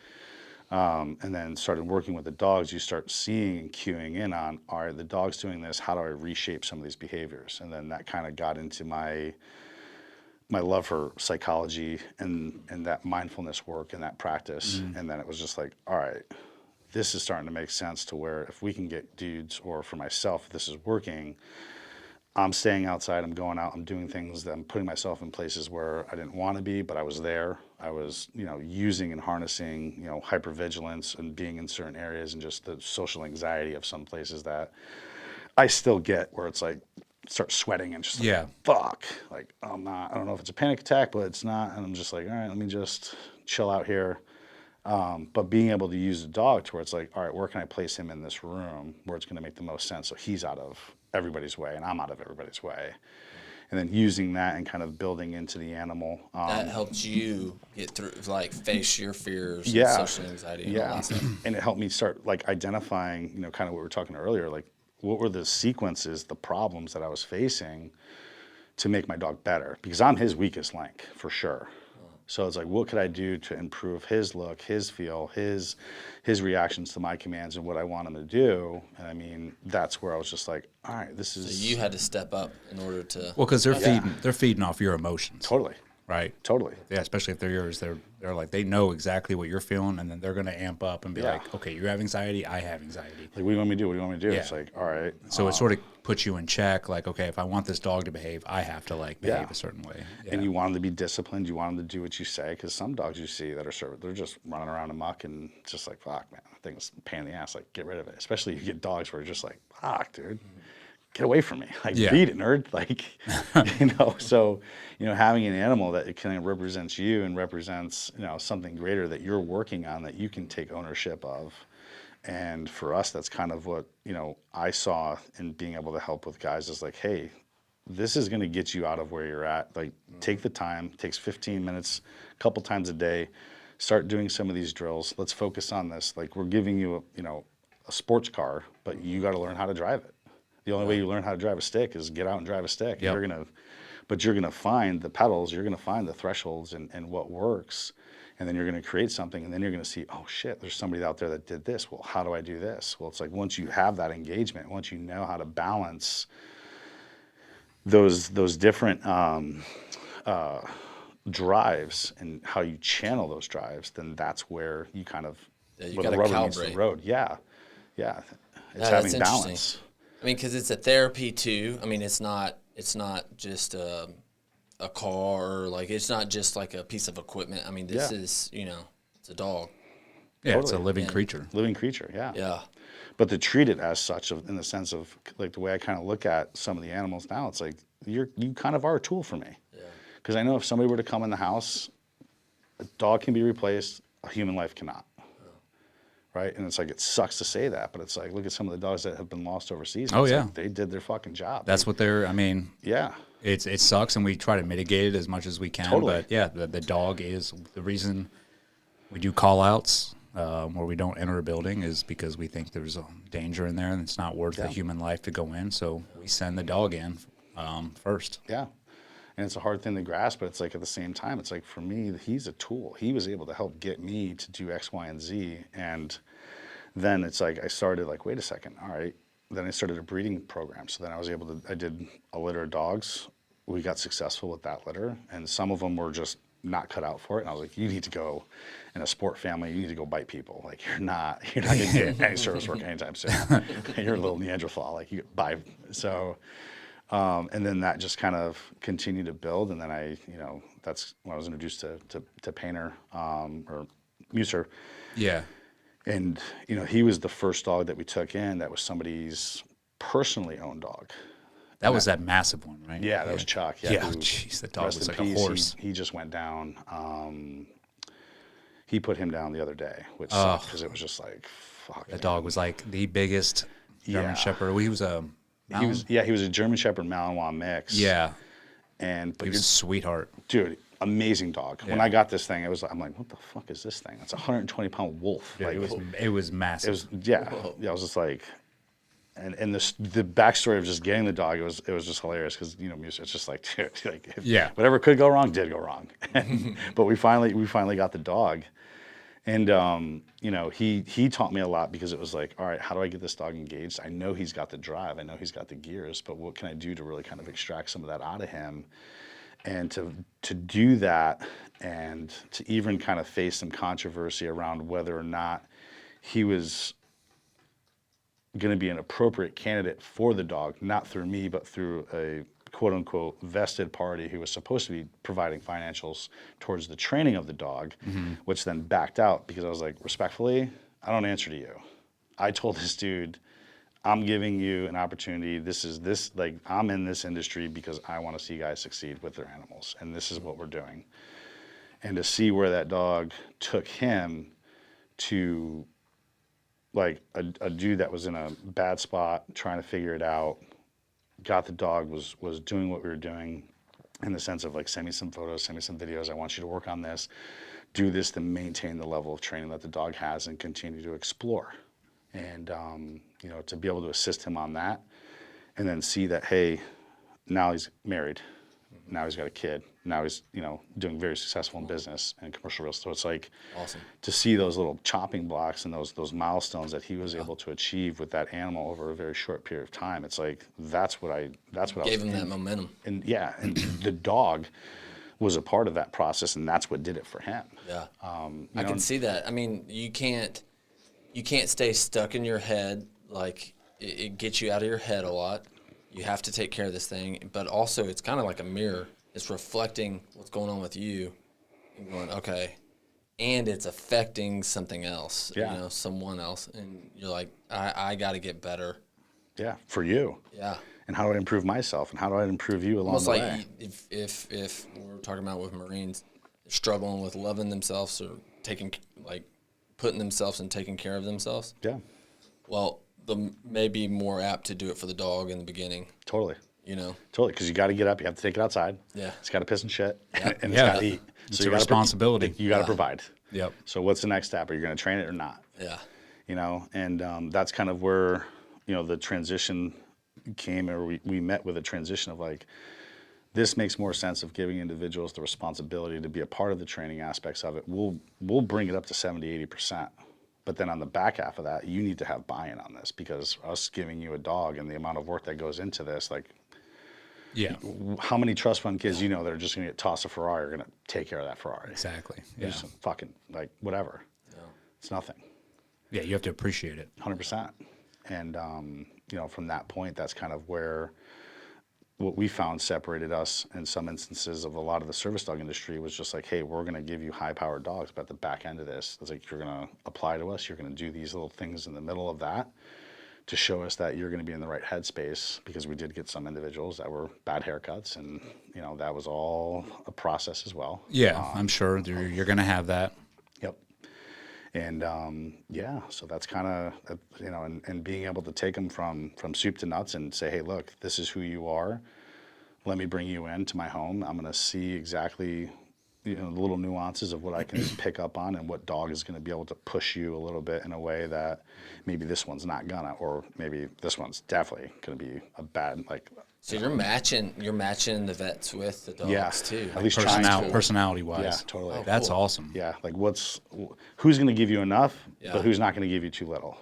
And then started working with the dogs. You start seeing and cueing in on, all right, the dog's doing this. How do I reshape some of these behaviors? And then that kind of got into my love for psychology and that mindfulness work and that practice. And then it was just like, all right, this is starting to make sense to where if we can get dudes, or for myself, if this is working, I'm staying outside, I'm going out, I'm doing things that I'm putting myself in places where I didn't want to be, but I was there. I was, you know, using and harnessing, you know, hypervigilance and being in certain areas and just the social anxiety of some places that I still get, where it's like, start sweating and just like, fuck, like I don't know if it's a panic attack, but it's not. And I'm just like, all right, let me just chill out here. But being able to use the dog to where it's like, all right, where can I place him in this room where it's going to make the most sense? So he's out of everybody's way and I'm out of everybody's way. And then using that and kind of building into the animal. That helped you get through, like face your fears, and social anxiety. And all that stuff. And it helped me start like identifying, you know, kind of what we were talking earlier, like what were the sequences, the problems that I was facing to make my dog better? Because I'm his weakest link for sure. So it's like, what could I do to improve his look, his feel, his reactions to my commands and what I want him to do? And I mean, that's where I was just like, all right, this is. So you had to step up in order to. Well, because they're feeding off your emotions. Totally. Right. Totally. Yeah, especially if they're yours. They're like, they know exactly what you're feeling, and then they're going to amp up and be like, okay, you have anxiety, I have anxiety. Like, what do you want me to do? What do you want me to do? Yeah. It's like, all right. So it sort of puts you in check. Like, okay, if I want this dog to behave, I have to like behave a certain way. Yeah. And you want them to be disciplined. You want them to do what you say. Because some dogs you see that are they're just running around amok and just like, fuck, man, I think it's a pain in the ass. Like, get rid of it. Especially you get dogs where you're just like, fuck, dude. Get away from me. Like, beat it, nerd. Like, you know, so, you know, having an animal that it kind of represents you and represents, you know, something greater that you're working on that you can take ownership of. And for us, that's kind of what, you know, I saw in being able to help with guys is like, hey, this is going to get you out of where you're at. Like, take the time, takes 15 minutes, a couple times a day, start doing some of these drills. Let's focus on this. Like, we're giving you, you know, a sports car, but you got to learn how to drive it. The only way you learn how to drive a stick is get out and drive a stick. Yep. You're gonna find the pedals, you're gonna find the thresholds and what works, and then you're gonna create something, and then you're gonna see, oh shit, there's somebody out there that did this. Well, how do I do this? Well, it's like once you have that engagement, once you know how to balance those different drives and how you channel those drives, then that's where you kind of where the rubber meets the road. Yeah, it's having balance. I mean, because it's a therapy too. I mean, it's not just a car, or like it's not just like a piece of equipment. I mean, this is, you know, it's a dog. Yeah, totally. It's a living creature. Living creature, yeah. Yeah. But to treat it as such, in the sense of like the way I kind of look at some of the animals now, it's like you kind of are a tool for me. Yeah. Because I know if somebody were to come in the house, a dog can be replaced, a human life cannot. Right? And it's like, it sucks to say that, but it's like, look at some of the dogs that have been lost overseas. Oh, yeah. Like, they did their fucking job. That's what they're, I mean. Yeah. It sucks, and we try to mitigate it as much as we can. Totally. But, yeah, the dog is the reason we do call-outs where we don't enter a building is because we think there's a danger in there, and it's not worth the human life to go in. So we send the dog in first. Yeah. And it's a hard thing to grasp, but it's like at the same time, it's like for me, he's a tool. He was able to help get me to do X, Y, and Z. And then it's like I started like, wait a second, all right. Then I started a breeding program. So then I did a litter of dogs. We got successful with that litter. And some of them were just not cut out for it. And I was like, you need to go in a sport family. You need to go bite people. Like you're not going to get any service work anytime soon. You're a little Neanderthal. Like you bye. So, and then that just kind of continued to build. And then that's when I was introduced to Painter or Muser. Yeah. And, he was the first dog that we took in that was somebody's personally owned dog. That was that massive one, right? Yeah, that was Chuck. Yeah, jeez, that dog was like a horse. He just went down. He put him down the other day, which sucked because it was just like, fuck. That dog was like the biggest German Shepherd. He was a German Shepherd Malinois mix. Yeah. But he was a sweetheart. Dude, amazing dog. Yeah. When I got this thing, I'm like, what the fuck is this thing? It's a 120-pound wolf. Yeah, like, it was massive. I was just like, and the backstory of just getting the dog, it was just hilarious because it's just like, dude, like whatever could go wrong did go wrong. But we finally got the dog, and he taught me a lot because it was like, all right, how do I get this dog engaged? I know he's got the drive, I know he's got the gears, but what can I do to really kind of extract some of that out of him? And to do that, and to even kind of face some controversy around whether or not he was going to be an appropriate candidate for the dog, not through me, but through a quote unquote vested party who was supposed to be providing financials towards the training of the dog, which then backed out because I was like, respectfully, I don't answer to you. I told this dude, I'm giving you an opportunity. I'm in this industry because I want to see guys succeed with their animals, and this is what we're doing. And to see where that dog took him to, like a dude that was in a bad spot, trying to figure it out, got the dog, was doing what we were doing in the sense of like, send me some photos, send me some videos. I want you to work on this, do this to maintain the level of training that the dog has and continue to explore. And, to be able to assist him on that and then see that, hey, now he's married, now he's got a kid, now he's, doing very successful in business and commercial real estate. So it's like awesome to see those little chopping blocks and those milestones that he was able to achieve with that animal over a very short period of time. It's like, that's what gave him that momentum. And and the dog was a part of that process, and that's what did it for him. Yeah. I can see that. I mean, you can't stay stuck in your head. Like, it gets you out of your head a lot. You have to take care of this thing. But also, it's kind of like a mirror. It's reflecting what's going on with you and going, okay. And it's affecting something else, someone else. And you're like, I got to get better. Yeah, for you. Yeah. And how do I improve myself? And how do I improve you along the way? Almost like if we're talking about with Marines struggling with loving themselves or putting themselves and taking care of themselves. Yeah. Well, may be more apt to do it for the dog in the beginning. Totally. Totally, because you got to get up. You have to take it outside. Yeah. It's got to piss and shit. Yeah. And it's got to eat. It's a responsibility. You got to provide. Yep. So what's the next step? Are you going to train it or not? Yeah. And that's kind of where, the transition came, or we met with a transition of like, this makes more sense of giving individuals the responsibility to be a part of the training aspects of it. We'll bring it up to 70, 80%. But then on the back half of that, you need to have buy-in on this, because us giving you a dog and the amount of work that goes into this, like, how many trust fund kids that are just going to get tossed a Ferrari are going to take care of that Ferrari? Exactly. Yeah. Just fucking, like, whatever. Yeah. It's nothing. Yeah, you have to appreciate it. 100%. And, from that point, that's kind of where what we found separated us in some instances of a lot of the service dog industry was just like, hey, we're going to give you high-powered dogs, but at the back end of this, it's like, you're going to apply to us, you're going to do these little things in the middle of that to show us that you're going to be in the right headspace, because we did get some individuals that were bad haircuts, and, that was all a process as well. Yeah, I'm sure you're going to have that. Yep. And, so that's kind of, and being able to take them from soup to nuts and say, hey, look, this is who you are. Let me bring you into my home. I'm going to see exactly, the little nuances of what I can pick up on, and what dog is going to be able to push you a little bit in a way that maybe this one's not gonna, or maybe this one's definitely going to be a bad, like. So you're matching the vets with the dogs too. At least personality wise. Yeah, totally. Oh, that's cool. Awesome. Yeah, like who's going to give you enough, but who's not going to give you too little.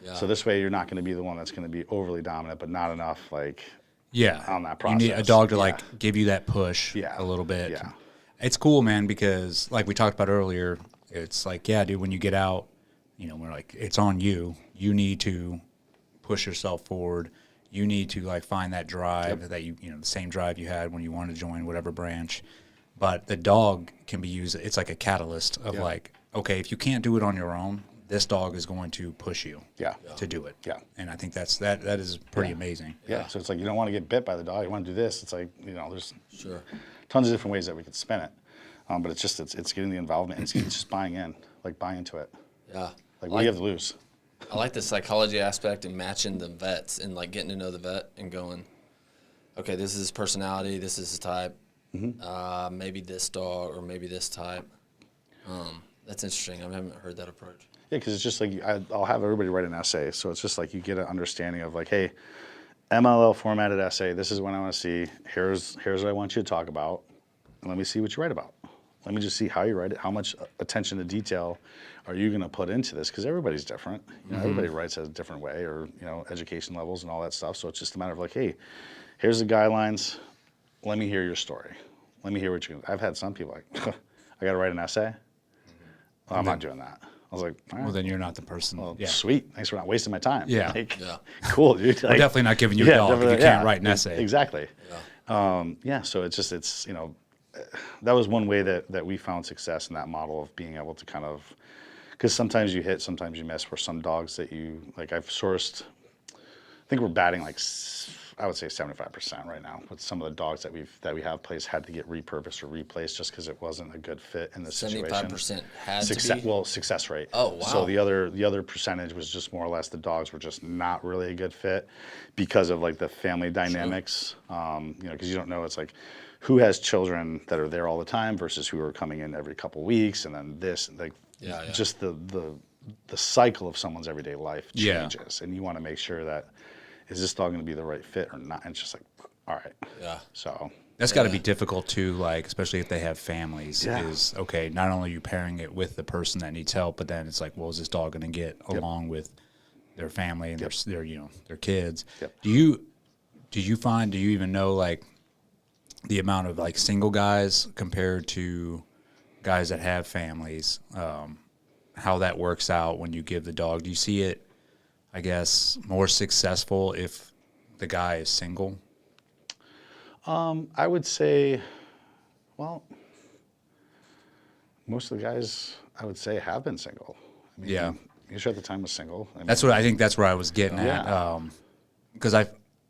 Yeah. So this way, you're not going to be the one that's going to be overly dominant, but not enough, like. Yeah. On that process. You need a dog to give you that push. A little bit. Yeah. It's cool, man, because like we talked about earlier, it's like, yeah, dude, when you get out, you know, we're like, it's on you. You need to push yourself forward. You need to like find that drive that you know, the same drive you had when you wanted to join whatever branch. But the dog can be used. It's like a catalyst of like, okay, if you can't do it on your own, this dog is going to push you to do it. Yeah. And I think that is pretty amazing. Yeah. So it's like, you don't want to get bit by the dog. You want to do this. It's like, you know, there's tons of different ways that we could spin it. But it's just, it's getting the involvement. It's just buying into it. Yeah. Like, what do you have to lose? I like the psychology aspect and matching the vets and like getting to know the vet and going, okay, this is his personality. This is his type. Maybe this dog or maybe this type. That's interesting. I haven't heard that approach. Yeah, because it's just like, I'll have everybody write an essay. So it's just like you get an understanding of like, hey, MLL formatted essay. This is what I want to see. Here's what I want you to talk about. And let me see what you write about. Let me just see how you write it. How much attention to detail are you going to put into this? Because everybody's different. You know, everybody writes a different way, or, you know, education levels and all that stuff. So it's just a matter of like, hey, here's the guidelines. Let me hear your story. Let me hear what you're going to. I've had some people like, I got to write an essay. Well, I'm not doing that. I was like, all right. Well, then you're not the person. Well, sweet. Thanks for not wasting my time. Yeah. Like, cool, dude. Like, we're definitely not giving you a dog if you can't write an essay. Exactly. So it's you know, that was one way that we found success in that model of being able to kind of, because sometimes you hit, sometimes you miss. For some dogs that you, like I've sourced, I think we're batting like, I would say 75% right now with some of the dogs that we have placed had to get repurposed or replaced just because it wasn't a good fit in the situation. 75% had to be? Well, success rate. Oh, wow. So the other percentage was just more or less the dogs were just not really a good fit because of like the family dynamics. You know, because you don't know, it's like who has children that are there all the time versus who are coming in every couple weeks, and then this, like, just the cycle of someone's everyday life changes, and you want to make sure that, is this dog going to be the right fit or not? And it's just like, all right. Yeah. So that's got to be difficult too, like, especially if they have families. Is okay, not only are you pairing it with the person that needs help, but then it's like, well, is this dog going to get along with their family and their you know, their kids? Do you even know like the amount of like single guys compared to guys that have families, how that works out when you give the dog? Do you see it, I guess, more successful if the guy is single? I would say, well, most of the guys I would say have been single. I mean, you sure at the time was single. I mean, that's what I think. That's where I was getting at. Because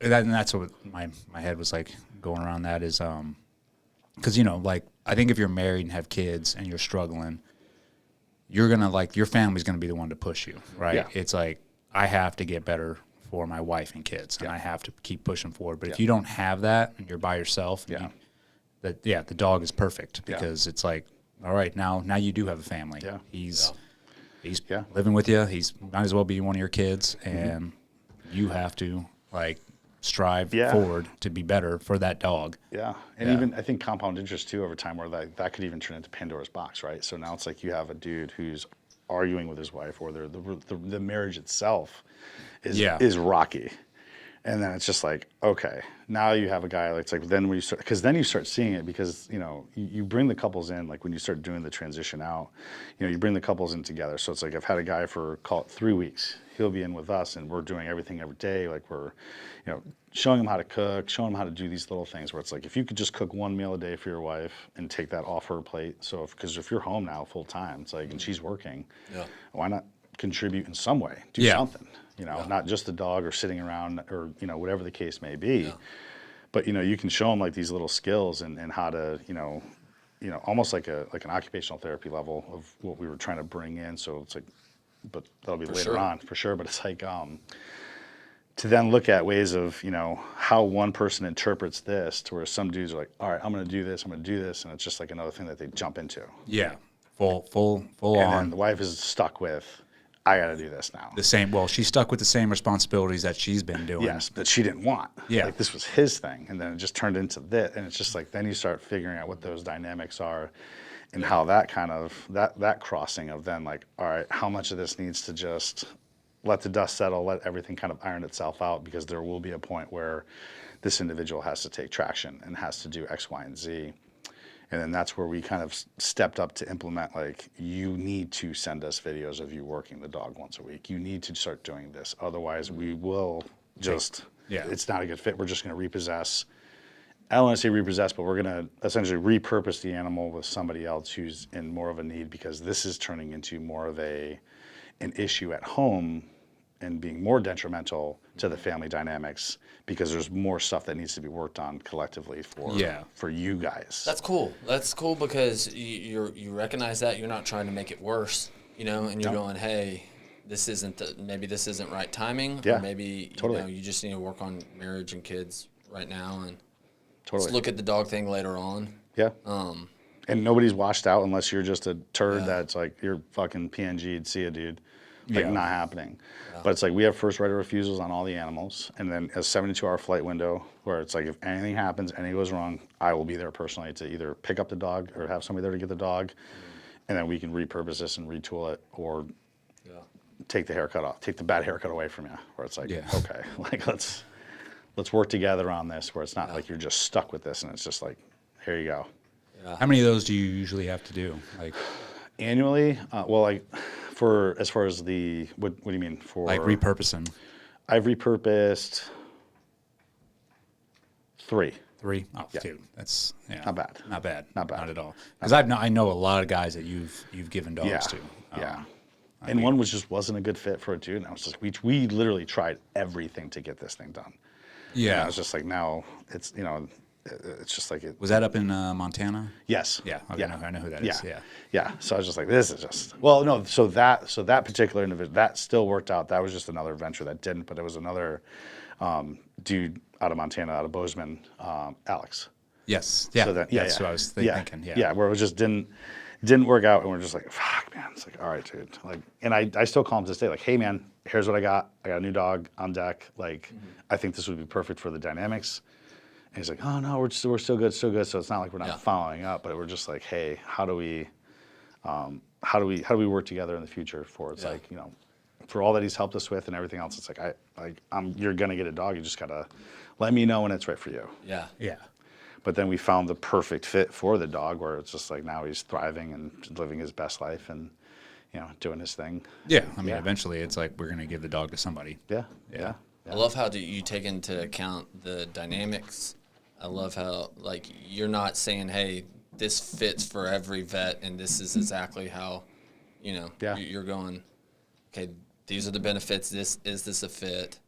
that's what my head was like going around. That is, because you know, like I think if you're married and have kids and you're struggling, you're gonna like your family's gonna be the one to push you, right? Yeah. It's like, I have to get better for my wife and kids, and I have to keep pushing forward. But if you don't have that and you're by yourself, the dog is perfect because it's like, all right, now you do have a family. Yeah. He's living with you. He's might as well be one of your kids, and you have to like strive forward to be better for that dog. Yeah, and even I think compound interest too over time, where that could even turn into Pandora's box, right? So now it's like you have a dude who's arguing with his wife, or the marriage itself is rocky, and then it's just like, okay, now you have a guy like, it's like, then when you start, because then you start seeing it, because you know you bring the couples in, like when you start doing the transition out, you know, you bring the couples in together. So it's like, I've had a guy for, call it 3 weeks, he'll be in with us and we're doing everything every day, like we're, you know, showing him how to cook, showing him how to do these little things where it's like, if you could just cook one meal a day for your wife and take that off her plate. So because if you're home now full time, it's like, and she's working, why not contribute in some way, do something, you know, not just the dog or sitting around or, you know, whatever the case may be, but, you know, you can show them like these little skills and how to, you know, almost like an occupational therapy level of what we were trying to bring in. So it's like, but that'll be later on for sure. But it's like, to then look at ways of, you know, how one person interprets this, to where some dudes are like, all right, I'm going to do this, I'm going to do this. And it's just like another thing that they jump into. Yeah. Full on. And then the wife is stuck with, I got to do this now. The same, well, she's stuck with the same responsibilities that she's been doing. Yes, that she didn't want. Yeah. Like this was his thing. And then it just turned into this. And it's just like, then you start figuring out what those dynamics are and how that kind of, that crossing of then like, all right, how much of this needs to just let the dust settle, let everything kind of iron itself out, because there will be a point where this individual has to take traction and has to do X, Y, and Z. And then that's where we kind of stepped up to implement, like, you need to send us videos of you working the dog once a week. You need to start doing this. Otherwise, we will just, it's not a good fit. We're just going to repossess. I don't want to say repossess, but we're going to essentially repurpose the animal with somebody else who's in more of a need, because this is turning into more of an issue at home and being more detrimental to the family dynamics, because there's more stuff that needs to be worked on collectively for you guys. That's cool. That's cool because you recognize that you're not trying to make it worse, and you're going, hey, this isn't maybe this isn't right timing, or maybe you just need to work on marriage and kids right now, and let's look at the dog thing later on. Yeah. And nobody's washed out unless you're just a turd that's like, you're fucking PNG'd, see ya, dude. Like, not happening. Yeah. But it's like, we have first right of refusals on all the animals, and then a 72-hour flight window where it's like, if anything happens, anything goes wrong, I will be there personally to either pick up the dog or have somebody there to get the dog, and then we can repurpose this and retool it, or take the haircut off, take the bad haircut away from you, where it's like, okay, like, let's work together on this, where it's not like you're just stuck with this, and it's just like, here you go. Yeah. How many of those do you usually have to do? Like annually? Well, like, for as far as the what do you mean for like repurposing? I've repurposed 3. 3? Oh, dude, that's not bad. Not bad. Not bad. Not at all. Because I know a lot of guys that you've given dogs to. And one wasn't a good fit for a dude. And I was just, we literally tried everything to get this thing done. Yeah. And I was just like, now it's it's just like it. Was that up in Montana? Yes. Yeah. Okay, I know who that is. Yeah. Yeah. So I was just like, this is just, well, no. So that particular individual, that still worked out. That was just another venture that didn't, but it was another dude out of Montana, out of Bozeman, Alex. Yes. Yeah. So that's what I was thinking. Yeah. Where it was just didn't work out, and we're just like, fuck, man. It's like, all right, dude. Like, and I still call him to this day, like, hey, man, here's what I got. I got a new dog on deck. Like, I think this would be perfect for the dynamics. And he's like, oh no, we're still good. So it's not like we're not following up, but we're just like, hey, how do we work together in the future for it's like, for all that he's helped us with and everything else. It's like, you're gonna get a dog. You just gotta let me know when it's right for you. Yeah. Yeah. But then we found the perfect fit for the dog, where it's just like, now he's thriving and living his best life and doing his thing. Yeah. I mean, eventually it's like, we're gonna give the dog to somebody. Yeah. I love how you take into account the dynamics. I love how, like, you're not saying, hey, this fits for every vet and this is exactly how, you're going, okay, these are the benefits. Is this a fit?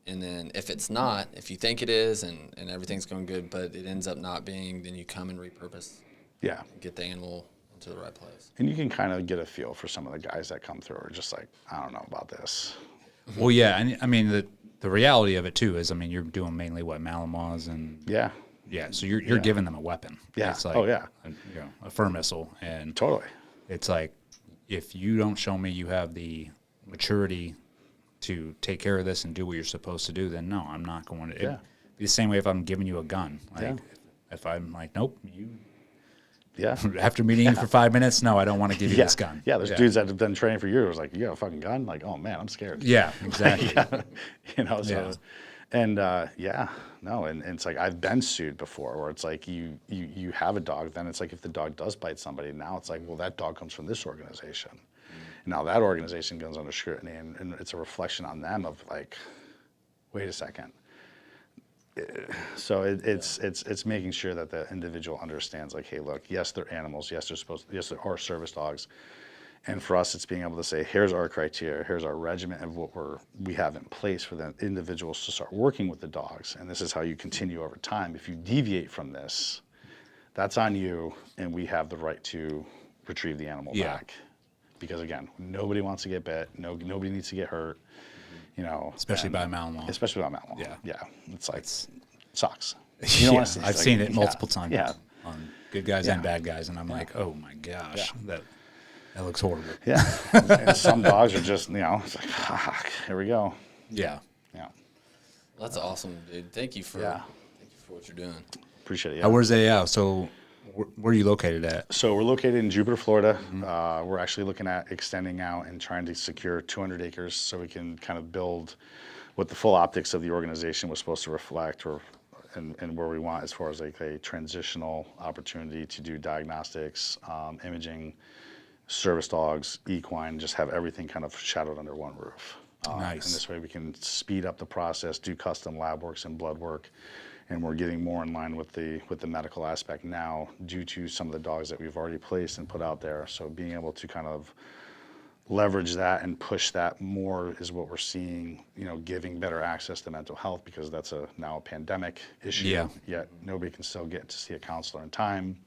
And then if it's not, if you think it is and everything's going good, but it ends up not being, then you come and repurpose. Yeah. Get the animal into the right place. And you can kind of get a feel for some of the guys that come through are just like, I don't know about this. Well, yeah. And I mean, the reality of it too is, I mean, you're doing mainly what, Malinois and so you're giving them a weapon. Yeah. It's like a fur missile, and totally. It's like, if you don't show me you have the maturity to take care of this and do what you're supposed to do, then no, I'm not going to. It'd be the same way if I'm giving you a gun. Like if I'm like, nope, you. Yeah. After meeting you for 5 minutes, no, I don't want to give you this gun. Yeah, there's dudes that have been training for years. Like, you got a fucking gun? Like, oh man, I'm scared. Yeah, exactly. So, and and it's like, I've been sued before, where it's like you have a dog, then it's like, if the dog does bite somebody, now it's like, well, that dog comes from this organization. Now that organization goes under scrutiny, and it's a reflection on them of like, wait a second. So it's making sure that the individual understands, like, hey, look, yes, they're animals. Yes, there are service dogs. And for us, it's being able to say, here's our criteria, here's our regimen of what we have in place for the individuals to start working with the dogs. And this is how you continue over time. If you deviate from this, that's on you, and we have the right to retrieve the animal back. Because again, nobody wants to get bit. Nobody needs to get hurt. Especially by Malinois. Especially by Malinois. Yeah. It's like, sucks. I've seen it multiple times on good guys and bad guys, and I'm like, oh my gosh, that looks horrible. Yeah. And some dogs are just, it's like, fuck, here we go. Yeah. Yeah. That's awesome, dude. Thank you for what you're doing. Appreciate it. Where's they so where are you located at? So we're located in Jupiter, Florida. We're actually looking at extending out and trying to secure 200 acres so we can kind of build what the full optics of the organization was supposed to reflect, or and where we want as far as like a transitional opportunity to do diagnostics, imaging, service dogs, equine, just have everything kind of shadowed under one roof. Nice. And this way we can speed up the process, do custom lab works and blood work, and we're getting more in line with the medical aspect now due to some of the dogs that we've already placed and put out there. So being able to kind of leverage that and push that more is what we're seeing, giving better access to mental health, because that's now a pandemic issue. Yeah. Yet nobody can still get to see a counselor in time.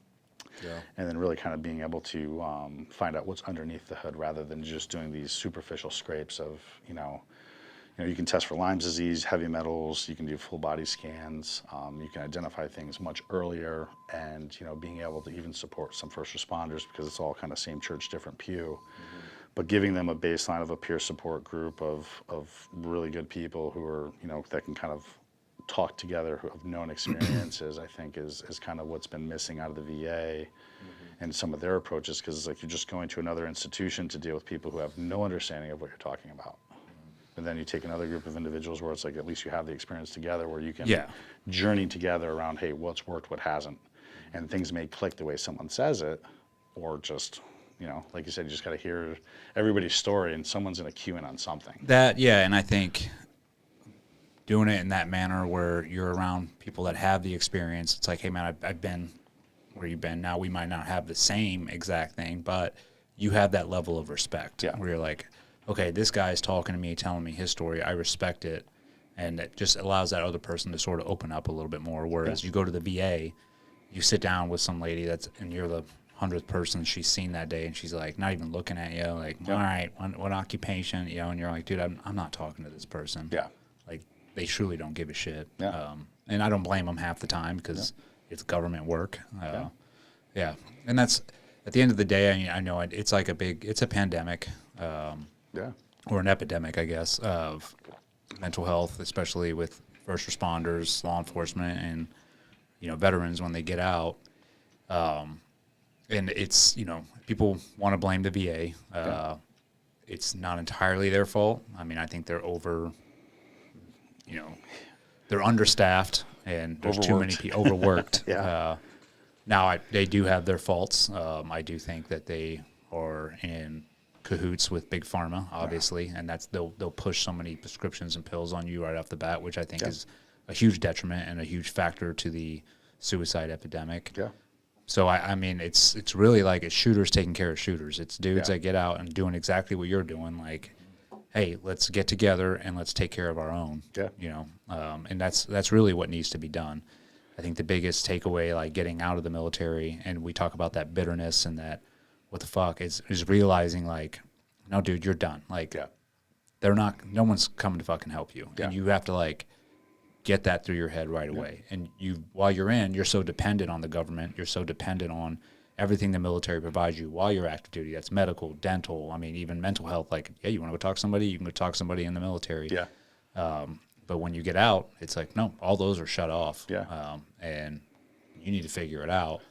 Yeah. And then really kind of being able to find out what's underneath the hood rather than just doing these superficial scrapes of, you can test for Lyme disease, heavy metals, you can do full body scans, you can identify things much earlier, and, being able to even support some first responders, because it's all kind of same church, different pew. Mm-hmm. But giving them a baseline of a peer support group of really good people who are, that can kind of talk together, who have known experiences, I think is kind of what's been missing out of the VA and some of their approaches, because it's like you're just going to another institution to deal with people who have no understanding of what you're talking about. And then you take another group of individuals where it's like at least you have the experience together, where you can journey together around, hey, what's worked, what hasn't. And things may click the way someone says it, or just, like you said, you just got to hear everybody's story and someone's going to cue in on something. And I think doing it in that manner where you're around people that have the experience, it's like, hey, man, I've been where you've been. Now we might not have the same exact thing, but you have that level of respect where you're like, okay, this guy's talking to me, telling me his story. I respect it. And it just allows that other person to sort of open up a little bit more. Whereas you go to the VA, you sit down with some lady and you're the 100th person she's seen that day, and she's like not even looking at you, like, all right, what occupation, and you're like, dude, I'm not talking to this person. Yeah. Like, they truly don't give a shit. Yeah. And I don't blame them half the time, because it's government work. And that's, at the end of the day, I know it's like it's a pandemic. Or an epidemic, I guess, of mental health, especially with first responders, law enforcement, and veterans when they get out. And it's people want to blame the VA. It's not entirely their fault. I mean, I think they're they're understaffed, and there's too many people overworked. Now they do have their faults. I do think that they are in cahoots with big pharma, obviously, and they'll push so many prescriptions and pills on you right off the bat, which I think is a huge detriment and a huge factor to the suicide epidemic. So I mean, it's really like it's shooters taking care of shooters. It's dudes that get out and doing exactly what you're doing, like, hey, let's get together and let's take care of our own. And that's really what needs to be done. I think the biggest takeaway, like getting out of the military, and we talk about that bitterness and that what the fuck is realizing, like, no, dude, you're done. Like, no one's coming to fucking help you. And you have to, like, get that through your head right away. And while you're in, you're so dependent on the government. You're so dependent on everything the military provides you while you're active duty. That's medical, dental, I mean, even mental health. Like, you want to go talk to somebody, you can go talk to somebody in the military. But when you get out, it's like, no, all those are shut off. And you need to figure it out.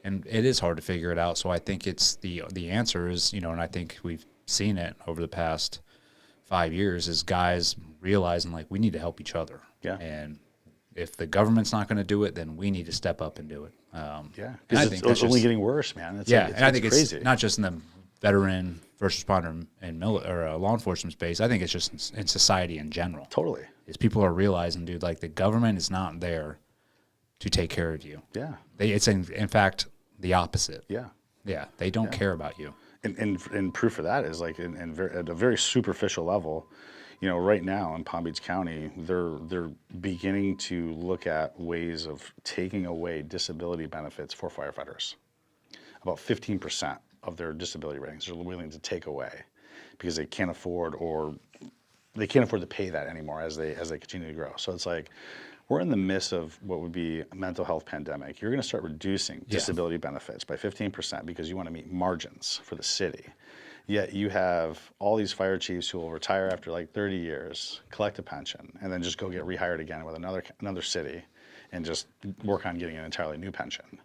And it is hard to figure it out. So I think it's the answer is, and I think we've seen it over the past 5 years, is guys realizing, like, we need to help each other. And if the government's not going to do it, then we need to step up and do it. Because it's only getting worse, man. It's and I think crazy. It's not just in the veteran, first responder, and law enforcement space. I think it's just in society in general. Totally. Is people are realizing, dude, like, the government is not there to take care of you. It's in fact the opposite. They don't care about you. And proof of that is, like, at a very superficial level, right now in Palm Beach County, they're beginning to look at ways of taking away disability benefits for firefighters. About 15% of their disability ratings they're willing to take away because they can't afford to pay that anymore as they continue to grow. So it's like, we're in the midst of what would be a mental health pandemic. You're going to start reducing disability benefits by 15% because you want to meet margins for the city. Yet you have all these fire chiefs who will retire after like 30 years, collect a pension, and then just go get rehired again with another city and just work on getting an entirely new pension.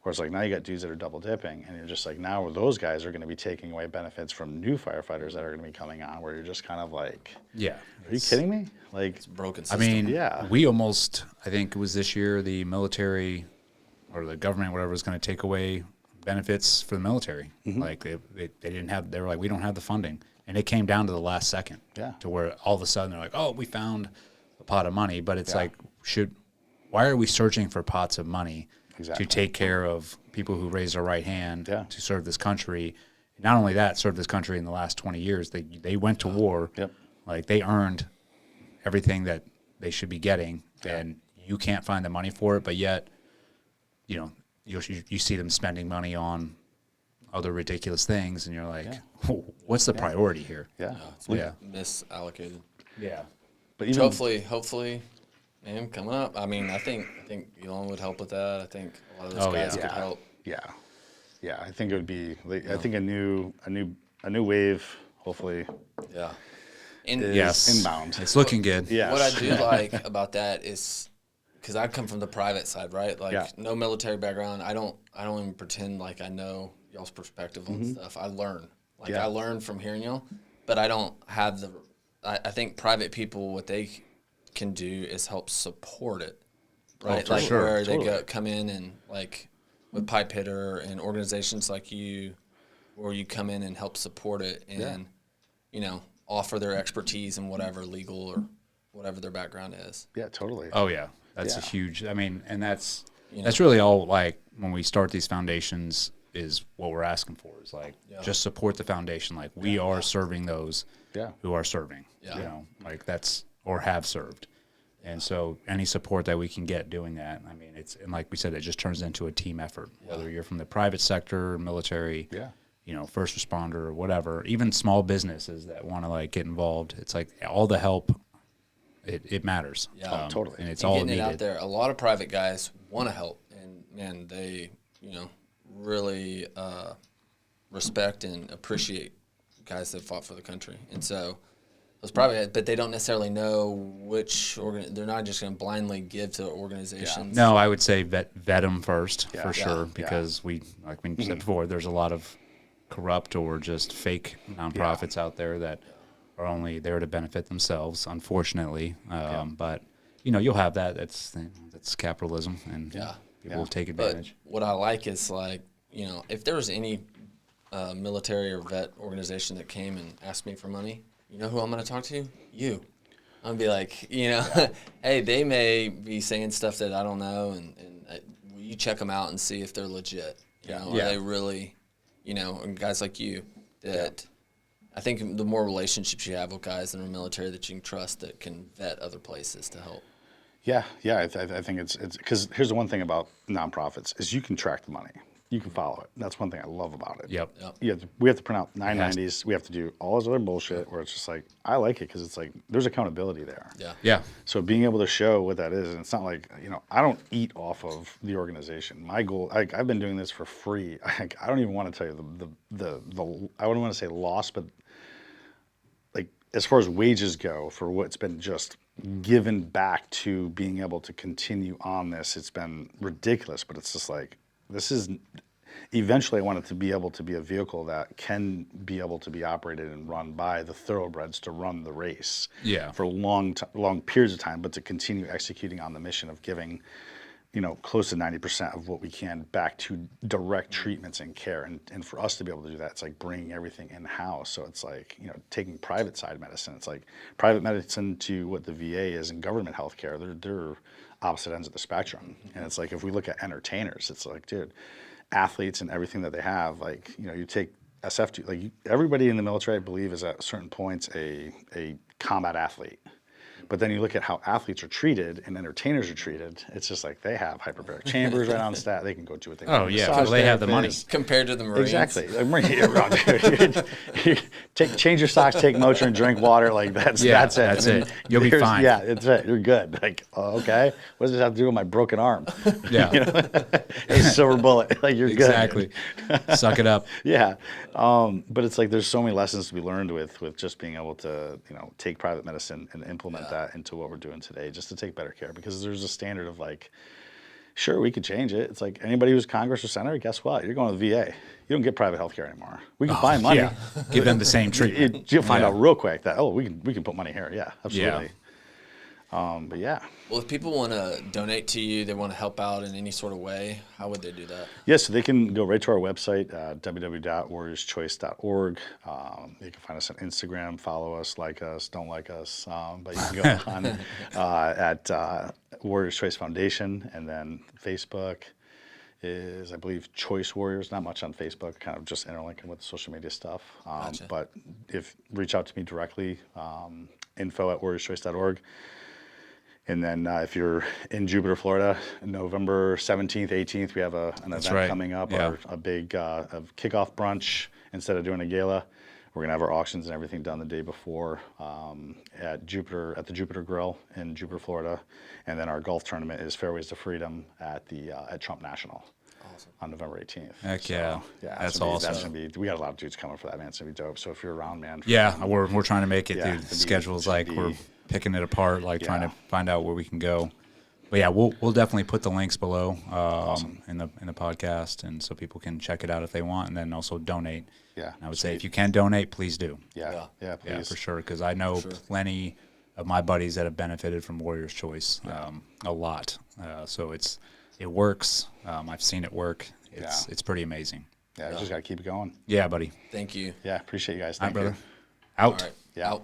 Where it's like now you got dudes that are double dipping, and you're just like now those guys are going to be taking away benefits from new firefighters that are going to be coming on. Where you're just kind of like, yeah, are you kidding me? Like It's a broken I system. mean, Yeah. we almost, I think it was this year, the military or the government, whatever, was going to take away benefits for the military. Like they didn't have, they were like, we don't have the funding. And it came down to the last second to where all of a sudden they're like, oh, we found a pot of money. But it's like, why are we searching for pots of money to take care of people who raised their right hand to serve this country? Not only that, serve this country in the last 20 years. They went to war. Like they earned everything that they should be getting, and you can't find the money for it. But yet, you know, you see them spending money on other ridiculous things, and you're like, what's the priority here? It's misallocated. Yeah. But even, Hopefully, man, coming up. I mean, I think Elon would help with that. I think a lot of those guys could help. Yeah, I think it would be. Like, I think a new wave, hopefully. Yeah. Is inbound. It's looking good. Yeah. What I do like about that is, because I come from the private side, right? Like no military background. I don't even pretend like I know y'all's perspective on stuff. I learn. Like I learn from hearing y'all, but I don't have the. I think private people, what they can do is help support it, right? for Like sure. where they come in and like with Pipe Hitter and organizations like you, where you come in and help support it and you know, offer their expertise in whatever legal or whatever their background is. Yeah, totally. Oh yeah, that's a huge. I mean, and that's really all. Like when we start these foundations, is what we're asking for. Is like just support the foundation. Like we are serving those who are serving. You know, like that's or have served. And so any support that we can get doing that, I mean, and like we said, it just turns into a team effort. Whether you're from the private sector, military, you know, first responder or whatever, even small businesses that want to like get involved. It's like all the help. It matters. Yeah, totally. And it's and all getting needed. it out there. A lot of private guys want to help, and man, they really respect and appreciate guys that fought for the country. And so those private, but they don't necessarily know which they're not just going to blindly give to organizations. No, I would say vet them first for sure, Yeah. because we, like we said before, there's a lot of corrupt or just fake nonprofits out there that are only there to benefit themselves, unfortunately. But you know, you'll have that. That's capitalism, and people will take advantage. But what I like is like, you know, if there was any military or vet organization that came and asked me for money, you know who I'm going to talk to? You. I'm going to be like, you know, hey, they may be saying stuff that I don't know, and will you check them out and see if they're legit? You know, are they really, you know, and guys like you that I think the more relationships you have with guys in the military that you can trust that can vet other places to help. Yeah. I think it's because here's the one thing about nonprofits is you can track the money. You can follow it. That's one thing I love about it. Yep. We have to print out 990s. We have to do all this other bullshit where it's just like, I like it because it's like there's accountability there. Yeah. So being able to show what that is, and it's not like, you know, I don't eat off of the organization. My goal, I've been doing this for free. I don't even want to tell you the I wouldn't want to say loss, but like as far as wages go for what's been just given back to being able to continue on this, it's been ridiculous, but it's just like, this is eventually I want it to be able to be a vehicle that can be able to be operated and run by the thoroughbreds to run the race for long periods of time, but to continue executing on the mission of giving, you know, close to 90% of what we can back to direct treatments and care. And for us to be able to do that, it's like bringing everything in-house. So it's like, you know, taking private side medicine. It's like private medicine to what the VA is in government healthcare. They're opposite ends of the spectrum. And it's like, if we look at entertainers, it's like, dude, athletes and everything that they have, like, you know, you take SF, like everybody in the military, I believe, is at certain points a combat athlete. But then you look at how athletes are treated and entertainers are treated. It's just like they have hyperbaric chambers right on stat. They can go do what they want. Oh yeah, because they have the money. Compared to the Marines. Exactly. Change your socks, take Motrin, drink water. Like that's it. That's it. You'll be fine. Yeah, it's it. You're good. Like, okay, what does this have to do with my broken arm? Yeah. You know, a silver bullet. Like you're Exactly. Suck it up. Yeah. But it's like there's so many lessons to be learned with just being able to, you know, take private medicine and implement that into what we're doing today, just to take better care, because there's a standard of like Sure, we could change it. It's like anybody who's Congress or Senator, guess what? You're going to the VA. You don't get private health care anymore. We can find money. Yeah. Give them the same treatment. You'll find out real quick that, we can put money here. Yeah, absolutely. But yeah. Well, if people want to donate to you, they want to help out in any sort of way, how would they do that? Yeah, so they can go right to our website, www.warriorschoice.org. You can find us on Instagram, follow us, like us, don't like us. But you can go on at Warriors Choice Foundation, and then Facebook is, I believe, Choice Warriors. Not much on Facebook, kind of just interlinking with the social media stuff. Gotcha. But reach out to me directly, info@warriorschoice.org. And then if you're in Jupiter, Florida, November 17th, 18th, we have an event coming up, a big kickoff brunch. Instead of doing a gala, we're going to have our auctions and everything done the day before at the Jupiter Grill in Jupiter, Florida. And then our golf tournament is Fairways to Freedom at Trump National. Awesome. On November 18th. Heck yeah. That's awesome. That's gonna be, we got a lot of dudes coming for that, man. It's going to be dope. So if you're around, man. We're trying to make it, dude. The schedule's like we're picking it apart, trying to find out where we can go. But yeah, we'll definitely put the links below in the podcast, and so people can check it out if they want, and then also donate. Yeah. And I would say if you can donate, please do. Yeah, please. Yeah, for sure, because I know plenty of my buddies that have benefited from Warriors Choice a lot. So it works. I've seen it work. It's pretty amazing. Yeah, just got to keep it going. Yeah, buddy. Thank you. Yeah, appreciate you guys. All right, Thank you. brother. Out. All right. Yeah. Out.